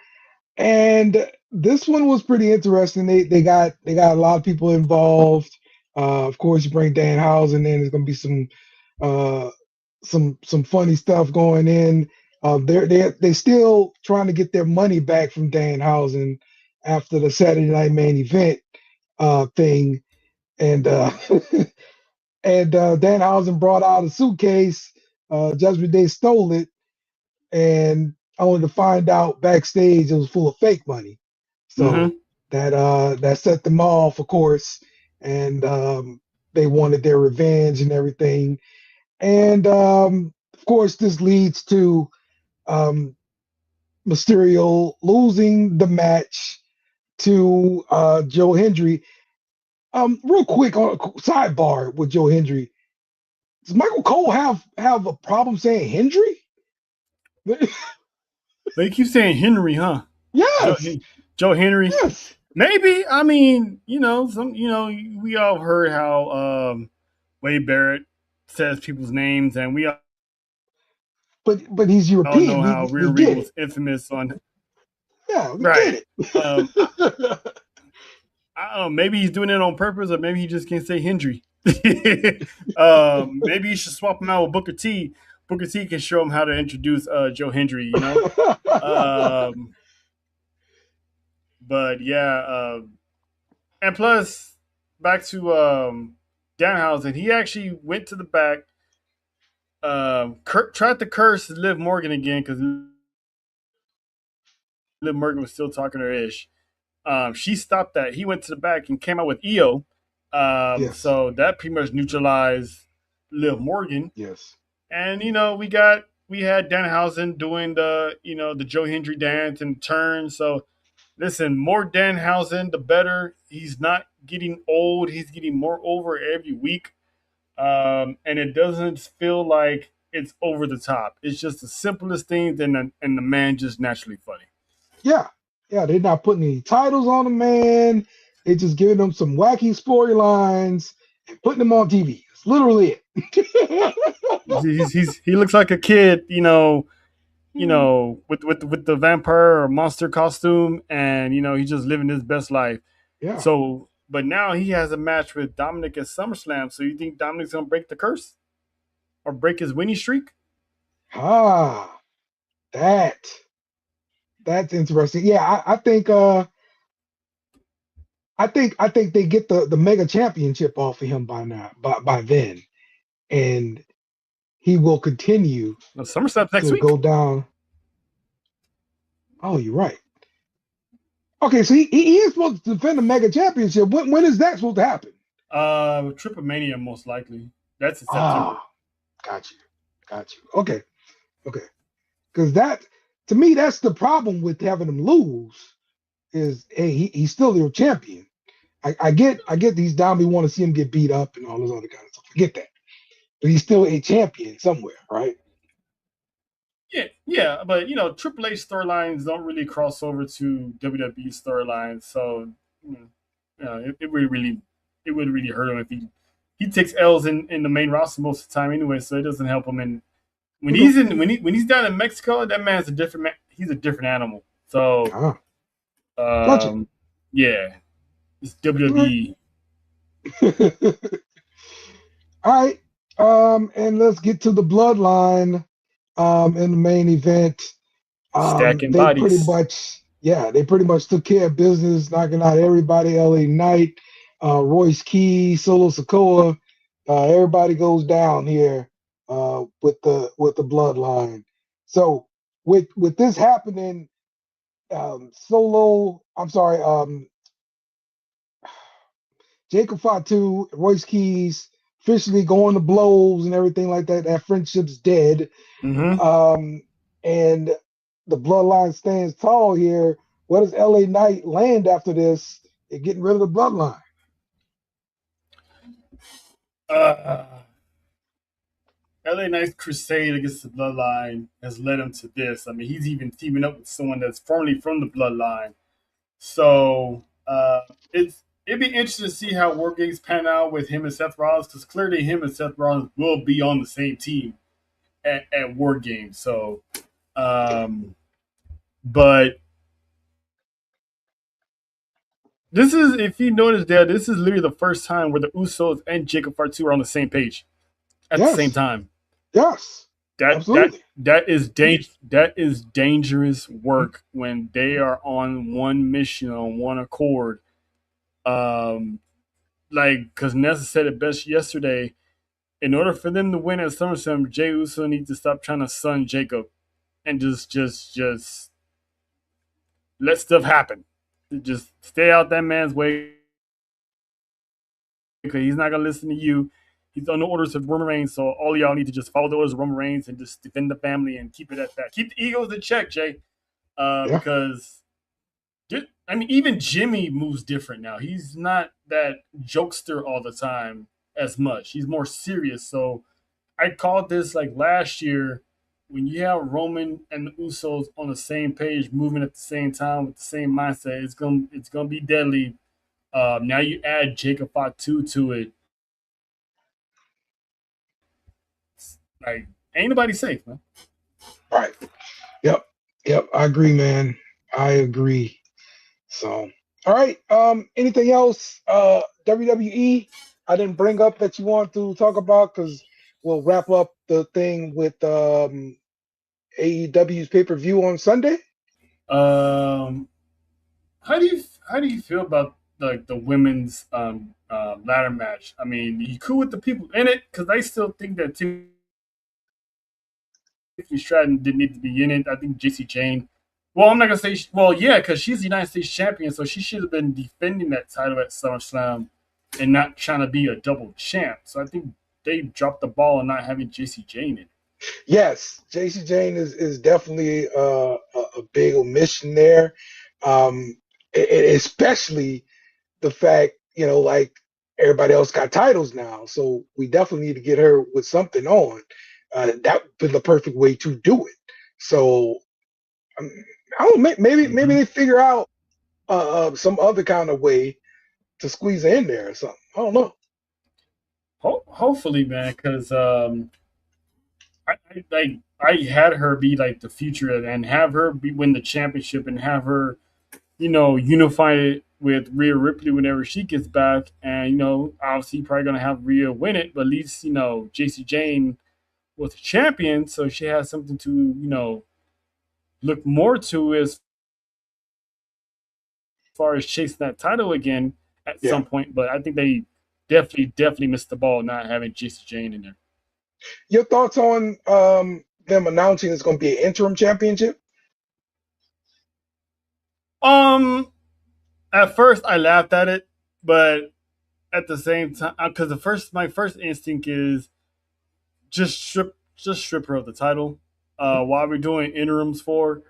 and this one was pretty interesting. They got a lot of people involved. Of course, you bring Danhausen in. There's gonna be uh, some funny stuff going in. They still trying to get their money back from Danhausen after the Saturday Night Main Event thing. And and Danhausen brought out a suitcase. Judgment Day stole it, and only to find out backstage it was full of fake money. So Mm-hmm. that set them off, of course, and they wanted their revenge and everything. And of course, this leads to um, Mysterio losing the match to Joe Hendry. Real quick on sidebar with Joe Hendry. Does Michael Cole have a problem saying Hendry? But you keep saying Henry, huh? Joe, Yes, Joe Henry. yes. Maybe. I mean, we all heard how Wade Barrett says people's names, and we But he's all European. know how We Real Regal get was it. infamous on. Yeah, we Right. get it. I don't know. Maybe he's doing it on purpose, or maybe he just can't say Hendry. Maybe you should swap him out with Booker T. Booker T can show him how to introduce Joe Hendry. Um, but yeah, and plus back to Danhausen, he actually went to the back, tried to curse Liv Morgan again because Liv Morgan was still talking her ish. She stopped that. He went to the back and came out with EO. Yes, So that pretty much neutralized Liv Morgan. yes. And we had Danhausen doing the Joe Hendry dance and turn. So listen, more Danhausen, the better. He's not getting old. He's getting more over every week. And it doesn't feel like it's over the top. It's just the simplest things, and the man just naturally funny. Yeah, yeah. They're not putting any titles on the man. They're just giving them some wacky storylines and putting them on TV. It's literally it. He looks like a kid, with the vampire or monster costume, and he's just living his best life. Yeah. So, but now he has a match with Dominic at SummerSlam. So you think Dominic's gonna break the curse or break his winning streak? Ah, that that's interesting. Yeah, I think they get the mega championship off of him by now, by then, and he will continue No, SummerSlam's next to week. go down. Oh, you're right. Okay, so he is supposed to defend the mega championship. When is that supposed to happen? Triple Mania most likely. That's in September. Ah, got you. Okay. Because that, to me, that's the problem with having him lose. Is hey, he's still your champion. I get these down. We want to see him get beat up and all this other kind of stuff. Forget that. But he's still a champion somewhere, right? Yeah, but Triple H storylines don't really cross over to WWE storylines, so it would really hurt him if he takes L's in the main roster most of the time anyway, so it doesn't help him. And when he's down in Mexico, that man's a different man. He's a different animal. So Ah, gotcha. yeah, it's All right. WWE All right. And let's get to the bloodline in the main event. stacking They pretty bodies. much, yeah, they pretty much took care of business, knocking out everybody. LA Knight, Royce Key, Solo Sokoa, everybody goes down here with the bloodline. So with this happening, I'm sorry, Jacob Fatu, Royce Keys officially going to blows and everything like that. That friendship's dead. Mm-hmm. And the bloodline stands tall here. Where does LA Knight land after this? They're getting rid of the bloodline. Uh, LA Knight's crusade against the bloodline has led him to this. I mean, he's even teaming up with someone that's formerly from the bloodline. So it'd be interesting to see how War Games pan out with him and Seth Rollins, because clearly him and Seth Rollins will be on the same team at War Games. So, but this is, if you notice, Dad, this is literally the first time where the Usos and Jacob Fatu are on the same page at the same Yes, time. yes, That that absolutely. that is dangerous work when they are on one mission, on one accord. Um, because Nessa said it best yesterday. In order for them to win at SummerSlam, Jey Uso needs to stop trying to sun Jacob and just let stuff happen. Just stay out that man's way, because he's not gonna listen to you. He's on the orders of Roman Reigns, so all y'all need to just follow the orders of Roman Reigns and just defend the family and keep it at that. Keep the egos in check, Jay, Yeah, because I mean, even Jimmy moves different now. He's not that jokester all the time as much. He's more serious. So I called this like last year when you have Roman and the Usos on the same page, moving at the same time with the same mindset. It's gonna be deadly. Now you add Jacob Fatu to it. Like ain't nobody safe, man. Right. Yep. Yep. I agree, man. I agree. So, all right. Anything else? WWE. I didn't bring up that you want to talk about because we'll wrap up the thing with AEW's pay per view on Sunday. Um, how do you feel about like the women's ladder match? I mean, you cool with the people in it because I still think that Tiffany Stratton didn't need to be in it. I think JC Jane. Well, I'm not gonna say. Well, yeah, because she's the United States champion, so she should have been defending that title at SummerSlam and not trying to be a double champ. So I think they dropped the ball on not having JC Jane in. Yes, JC Jane is definitely a big omission there, um, especially the fact like everybody else got titles now, so we definitely need to get her with something on. That would be the perfect way to do it. So um, I don't know, maybe Mm-hmm. they figure out some other kind of way to squeeze her in there or something. I don't know. Hopefully, man, because I had her be like the future and have her win the championship and have her unify it with Rhea Ripley whenever she gets back, and obviously probably gonna have Rhea win it, but at least JC Jane was the champion, so she has something to look more to as far as chasing that title again at Yeah. some point. But I think they definitely missed the ball not having JC Jane in there. Your thoughts on them announcing it's going to be an interim championship? At first I laughed at it, but at the same time, because my first instinct is just strip her of the title. While we're doing interims for,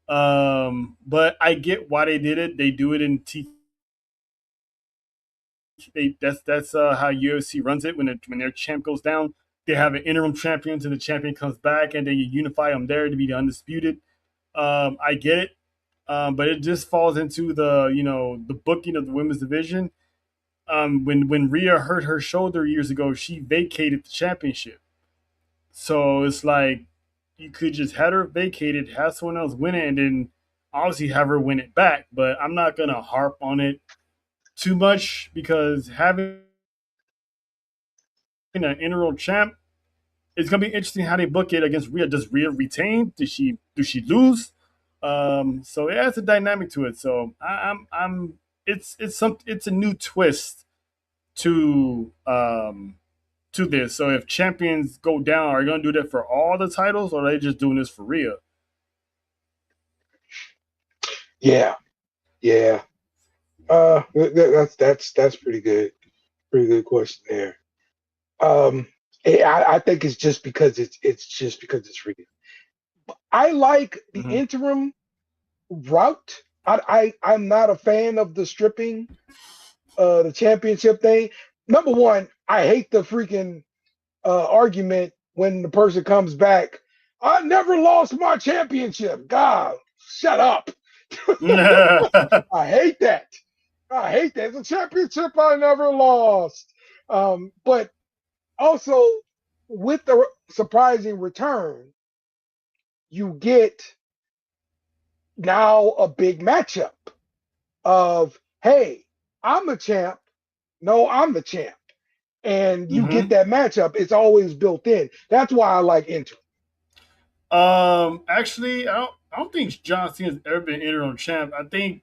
but I get why they did it. They do it in that's how UFC runs it. When their champ goes down, they have an interim champion until the champion comes back, and then you unify them there to be the undisputed. I get it, but it just falls into the booking of the women's division. When Rhea hurt her shoulder years ago, she vacated the championship. So it's like you could just have her vacated, have someone else win it, and then obviously have her win it back. But I'm not gonna harp on it too much because having an interim champ, it's gonna be interesting how they book it against Rhea. Does Rhea retain? Does she lose? So it has a dynamic to it. So I'm it's a new twist to this. So if champions go down, are you gonna do that for all the titles, or are they just doing this for Rhea? Yeah, yeah. That's pretty good. Pretty good question there. I think it's just because it's real. I like the Mm-hmm. interim route. I'm not a fan of the stripping the championship thing. Number one, I hate the freaking argument when the person comes back. I never lost my championship. God, shut up. I hate that. I hate that. It's a championship I never lost. But also, with the surprising return, you get now a big matchup of, hey, I'm the champ. No, I'm the champ. And you get Mm-hmm. that matchup. It's always built in. That's why I like interim. Actually, I don't think John Cena's ever been interim champ. I think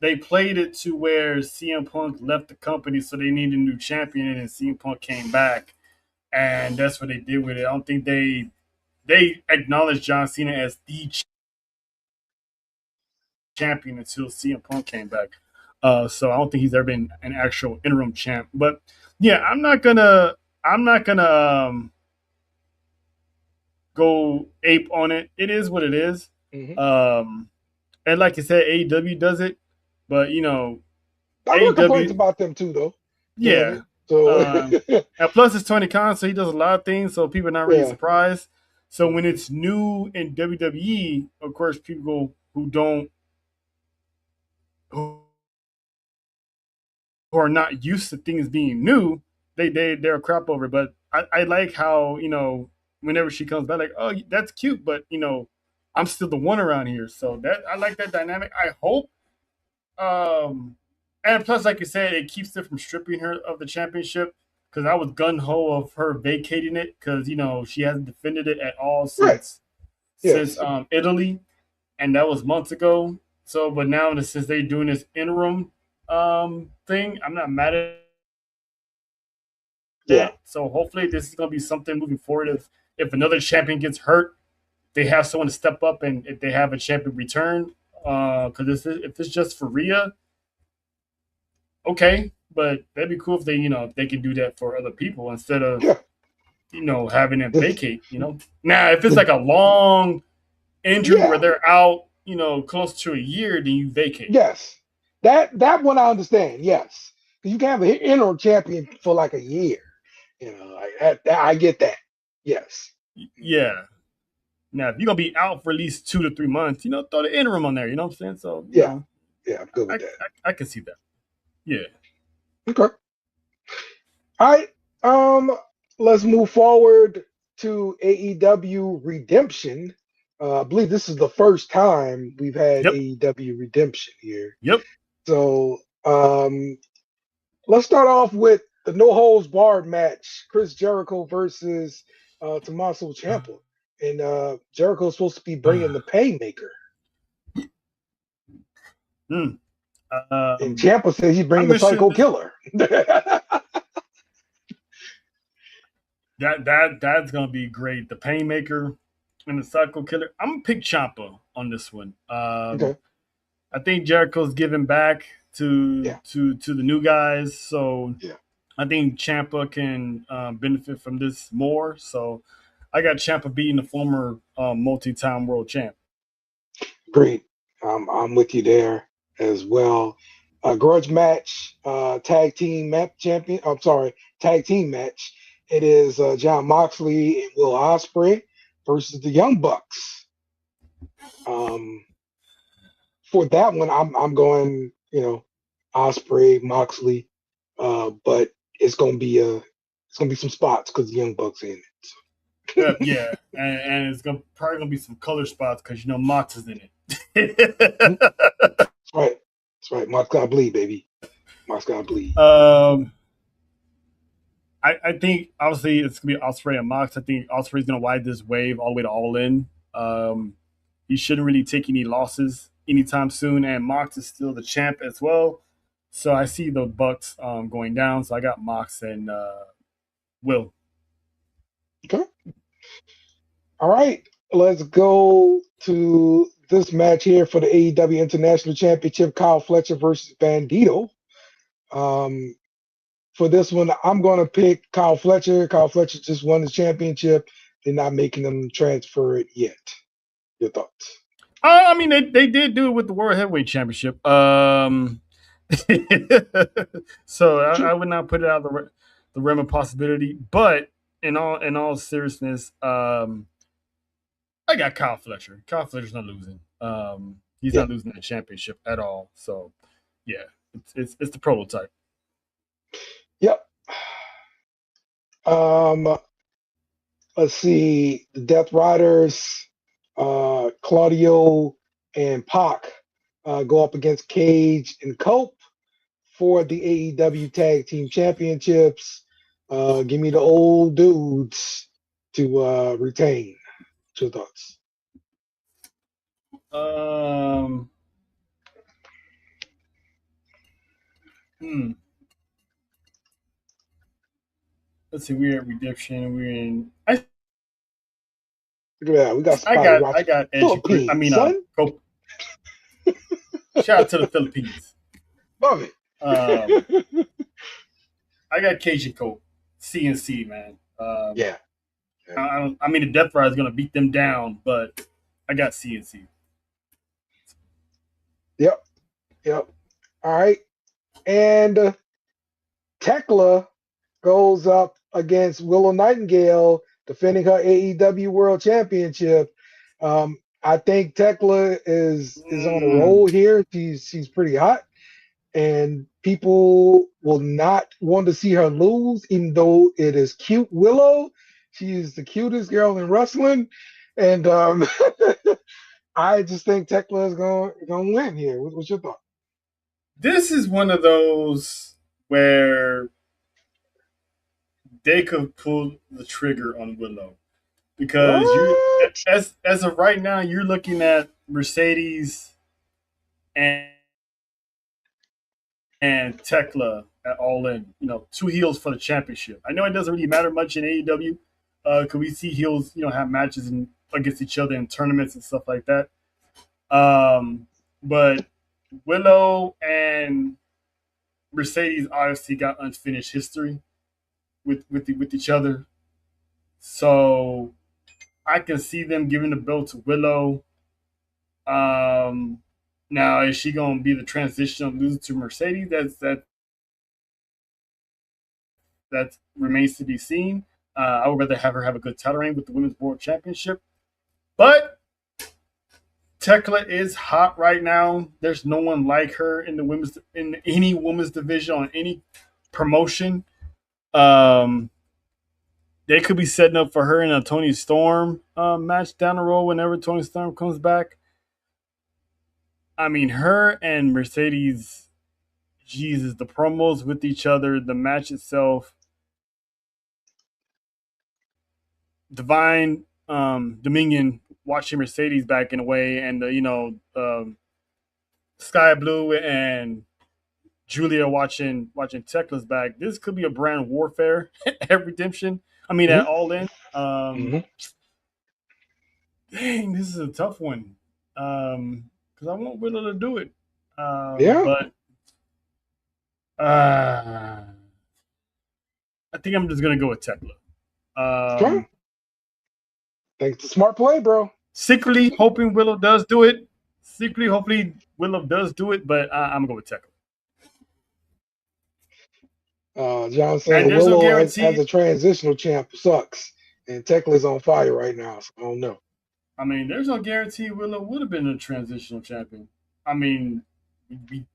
they played it to where CM Punk left the company, so they needed a new champion, and then CM Punk came back, and that's what they did with it. I don't think they acknowledged John Cena as the champion until CM Punk came back. So I don't think he's ever been an actual interim champ. But yeah, I'm not gonna go ape on it. It is what it is. Mm-hmm. And like you said, AEW does it, but I got complaints AEW, about them too, though. yeah, So And plus, it's Tony Khan, so he does a lot of things, so people are not really yeah, surprised. So when it's new in WWE, of course, people who are not used to things being new, they're crap over it. But I like how whenever she comes back, like, oh, that's cute, but I'm still the one around here. So that I like that dynamic. I hope. And plus, like you said, it keeps it from stripping her of the championship. Because I was gun ho of her vacating it, because she hasn't defended it at all right. since Yes. Italy, and that was months ago. So, but now since they're doing this interim thing, I'm not mad at Yeah. that. So hopefully, this is gonna be something moving forward. If another champion gets hurt, they have someone to step up, and if they have a champion return, because if it's just for Rhea, okay, but that'd be cool if if they can do that for other people instead of Yeah. having them This, vacate. Now if it's the, like a long injury where yeah. they're out, close to a year, then you vacate. Yes. That one I understand. Yes. Because you can have an interim champion for like a year. I get that. Yes. Yeah. Now if you're gonna be out for at least 2 to 3 months, throw the interim on there. You know what I'm saying? So Yeah. Yeah. I'm good I with I, that. I can see that. Yeah. Okay. All right. Let's move forward to AEW Redemption. I believe this is the first time we've had Yep. AEW Redemption here. Yep. So let's start off with the no holds barred match: Chris Jericho versus Tommaso Ciampa. And Jericho's supposed to be bringing the Painmaker, Hmm. and Ciampa says he's bringing I'm the interested in Psycho this. Killer. That's gonna be great. The Painmaker and the Psycho Killer. I'm gonna pick Ciampa on this one. Okay. I think Jericho's giving back to Yeah. to the new guys, so Yeah. I think Champa can benefit from this more. So I got Champa beating the former multi-time world champ. Great. I'm with you there as well. Grudge match, tag team match champion. I'm sorry, tag team match. It is John Moxley and Will Ospreay versus the Young Bucks. For that one, I'm going, Ospreay, Moxley, but it's gonna be some spots because the Young Bucks in Yeah, and it's probably gonna be some color spots because Mox is in it. it. That's right. That's right. Mox gotta bleed, baby. Mox gotta bleed. I think obviously it's gonna be Osprey and Mox. I think Osprey's gonna ride this wave all the way to All In. He shouldn't really take any losses anytime soon, and Mox is still the champ as well. So I see the Bucks going down. So I got Mox and Will. Okay. All right. Let's go to this match here for the AEW International Championship: Kyle Fletcher versus Bandito. Um, for this one, I'm going to pick Kyle Fletcher. Kyle Fletcher just won the championship. They're not making them transfer it yet. Your thoughts? I mean, they did do it with the World Heavyweight Championship. So Sure. I would not put it out of the realm of possibility. But in all seriousness, I got Kyle Fletcher. Kyle Fletcher's not losing. He's Yeah. not losing the championship at all. So yeah, it's the prototype. Yep. Um, let's see. The Death Riders, Claudio and Pac go up against Cage and Cope for the AEW Tag Team Championships. Give me the old dudes to retain. What's your thoughts? Um, hmm. Let's see. We're at Redemption. We're in. Look at that. We got I somebody got I watching got Edge. I Philippines, mean, son. shout out to the Philippines. Love Um, it. I got Cajun Cope, CNC man. Yeah. I mean, the Death Rider is gonna beat them down, but I got CNC. Yep. Yep. All right. And Tekla goes up against Willow Nightingale, defending her AEW World Championship. I think Tekla is on a roll here. She's pretty hot, and people will not want to see her lose, even though it is cute Willow. She is the cutest girl in wrestling, and I just think Tekla is gonna win here. What's your thought? This is one of those where they could pull the trigger on Willow because you, What? as of right now, you're looking at Mercedes and Tekla at All In. You know, two heels for the championship. I know it doesn't really matter much in AEW. Could we see heels, have matches against each other in tournaments and stuff like that? But Willow and Mercedes obviously got unfinished history with each other, so I can see them giving the belt to Willow. Now is she going to be the transitional loser to Mercedes? That remains to be seen. I would rather have her have a good title reign with the Women's World Championship, but Tekla is hot right now. There's no one like her in any women's division on any promotion. They could be setting up for her in a Tony Storm match down the road whenever Tony Storm comes back. I mean, her and Mercedes, Jesus, the promos with each other, the match itself, Divine Dominion watching Mercedes back in a way, and Sky Blue and Julia watching Tekla's back. This could be a brand warfare at Redemption. I mean, at All In. Dang, this is a tough one. Because I want Willow to do it. But I think I'm just gonna go with Tekla. Okay. Think it's a smart play, bro. Secretly hoping Willow does do it. Secretly, hopefully Willow does do it, but I'm gonna go with Tekla. John saying there's no Willow as guarantee. a transitional champ sucks, and Tekla's on fire right now. So I don't know. I mean, there's no guarantee Willow would have been a transitional champion. I mean,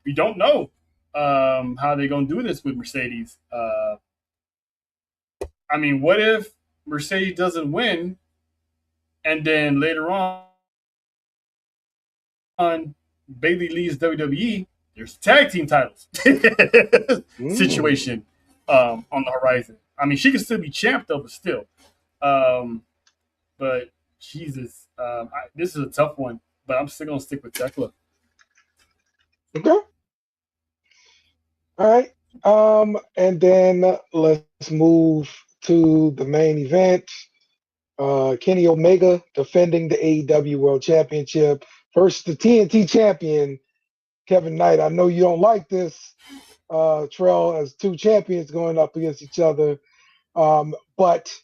we don't know how they're gonna do this with Mercedes. I mean, what if Mercedes doesn't win, and then later on, Bayley leaves WWE? There's tag team titles situation on the horizon. I mean, she can still be champ though, but still. But Jesus, this is a tough one. But I'm still gonna stick with Tekla. Okay. All right. And then let's move to the main event. Kenny Omega defending the AEW World Championship versus the TNT champion, Kevin Knight. I know you don't like this, Trell, as two champions going up against each other. But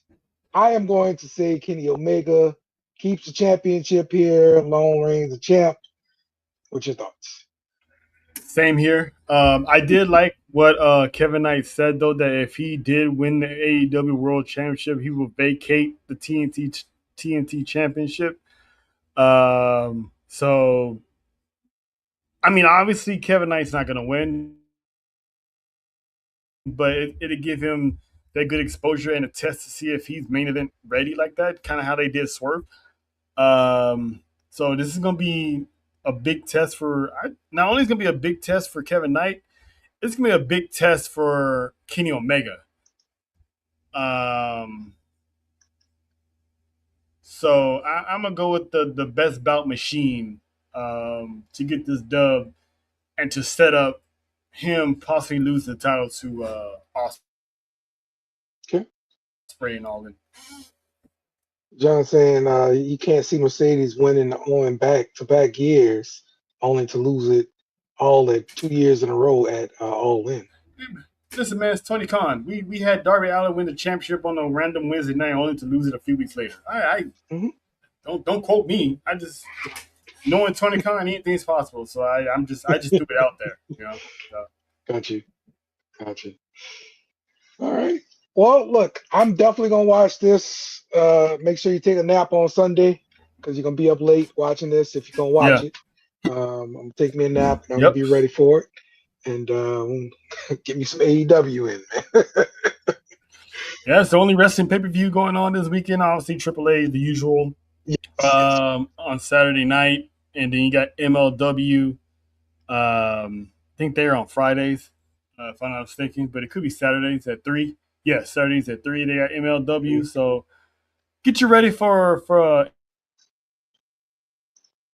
I am going to say Kenny Omega keeps the championship here. Lone reigns the champ. What's your thoughts? Same here. I did like what Kevin Knight said, though, that if he did win the AEW World Championship, he will vacate the TNT Championship. So, I mean, obviously, Kevin Knight's not going to win, but it'll give him that good exposure and a test to see if he's main event ready like that, kind of how they did Swerve. So this is going to be a big test for not only is going to be a big test for Kevin Knight, it's going to be a big test for Kenny Omega. So I'm going to go with the best bout machine to get this dub and to set up him possibly lose the title to Ospreay and all that. John saying you can't see Mercedes winning on back-to-back years, only to lose it all at 2 years in a row at All In. Listen, man, it's Tony Khan. We had Darby Allin win the championship on a random Wednesday night, only to lose it a few weeks later. Don't quote me. I just knowing Tony Khan, anything's possible. So I just threw it out there. Got you. All right. Well, look, I'm definitely gonna watch this. Make sure you take a nap on Sunday because you're gonna be up late watching this if you're gonna watch Yeah. it. I'm gonna take me a nap and I'm gonna Yep. be ready for it. And get me some AEW in, man. Yeah, it's the only wrestling pay per view going on this weekend. Obviously, AAA, the usual, Yes. on Saturday night, and then you got MLW. I think they're on Fridays, if I'm not mistaken, but it could be Saturdays at 3. Yeah, Saturdays at 3. They got MLW. So get you ready for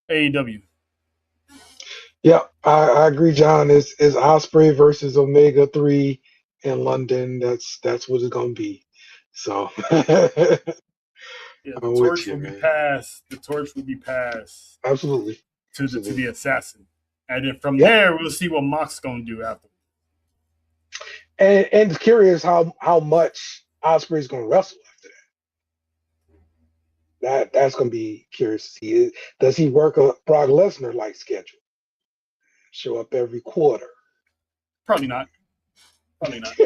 AEW. Yeah, I agree, John. Is Osprey versus Omega 3 in London. That's what it's gonna be. So Yeah, the I'm with torch you, will be man. passed. The torch will be passed Absolutely. to the assassin, and then from Yep. there we'll see what Mox's gonna do after. And curious how much Osprey's gonna wrestle after that. That's gonna be curious to see. Does he work a Brock Lesnar like schedule? Show up every quarter. Probably not. Probably not.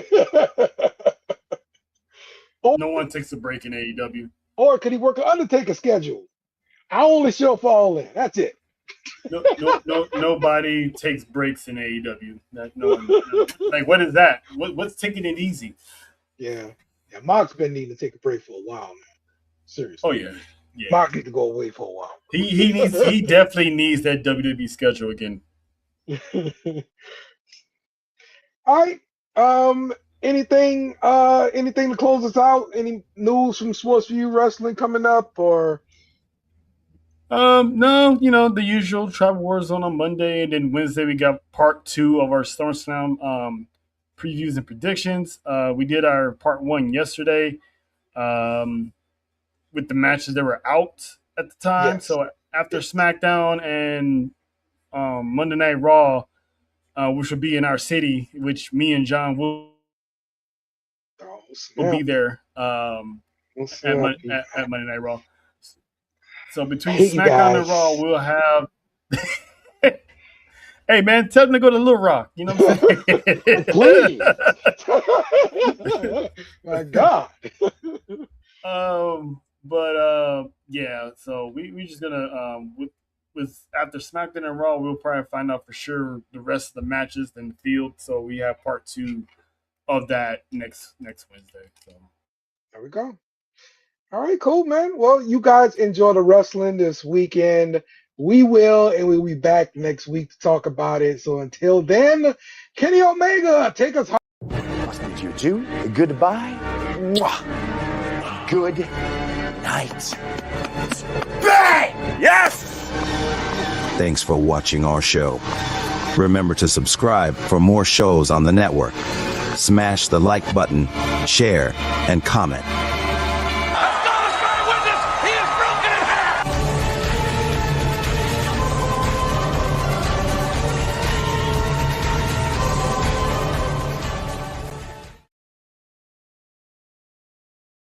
or, No one takes a break in AEW. or could he work an Undertaker schedule? I only show up for All In. That's it. Nobody takes breaks in AEW. No one. Like, what is that? What's taking it easy? Yeah. Mox been needing to take a break for a while now. Seriously. Oh yeah. Mox need to go away for a while. He definitely needs that WWE schedule again. All right. Anything to close us out? Any news from Sports View Wrestling coming up or No, the usual Travel Warzone on Monday, and then Wednesday we got part 2 of our Summerslam previews and predictions. We did our part 1 yesterday, with the matches that were out at the time. Yes. So after SmackDown and Monday Night Raw, which will be in our city, which me and John will be there at Monday Night Raw. So between SmackDown and Raw, we'll have. Hey man, tell them to go to Little Rock. You know what I'm saying? Please. My God. Yeah. So we just gonna with after SmackDown and Raw, we'll probably find out for sure the rest of the matches in the field. So we have part 2 of that next Wednesday. So there we go. All right, cool, man. Well, you guys enjoy the wrestling this weekend. We will, and we'll be back next week to talk about it. So until then, Kenny Omega, take us home. Nice to meet you too. Goodbye. Mwah. Good night. Bang! Yes! Thanks for watching our show. Remember to subscribe for more shows on the network. Smash the like button, share, and comment.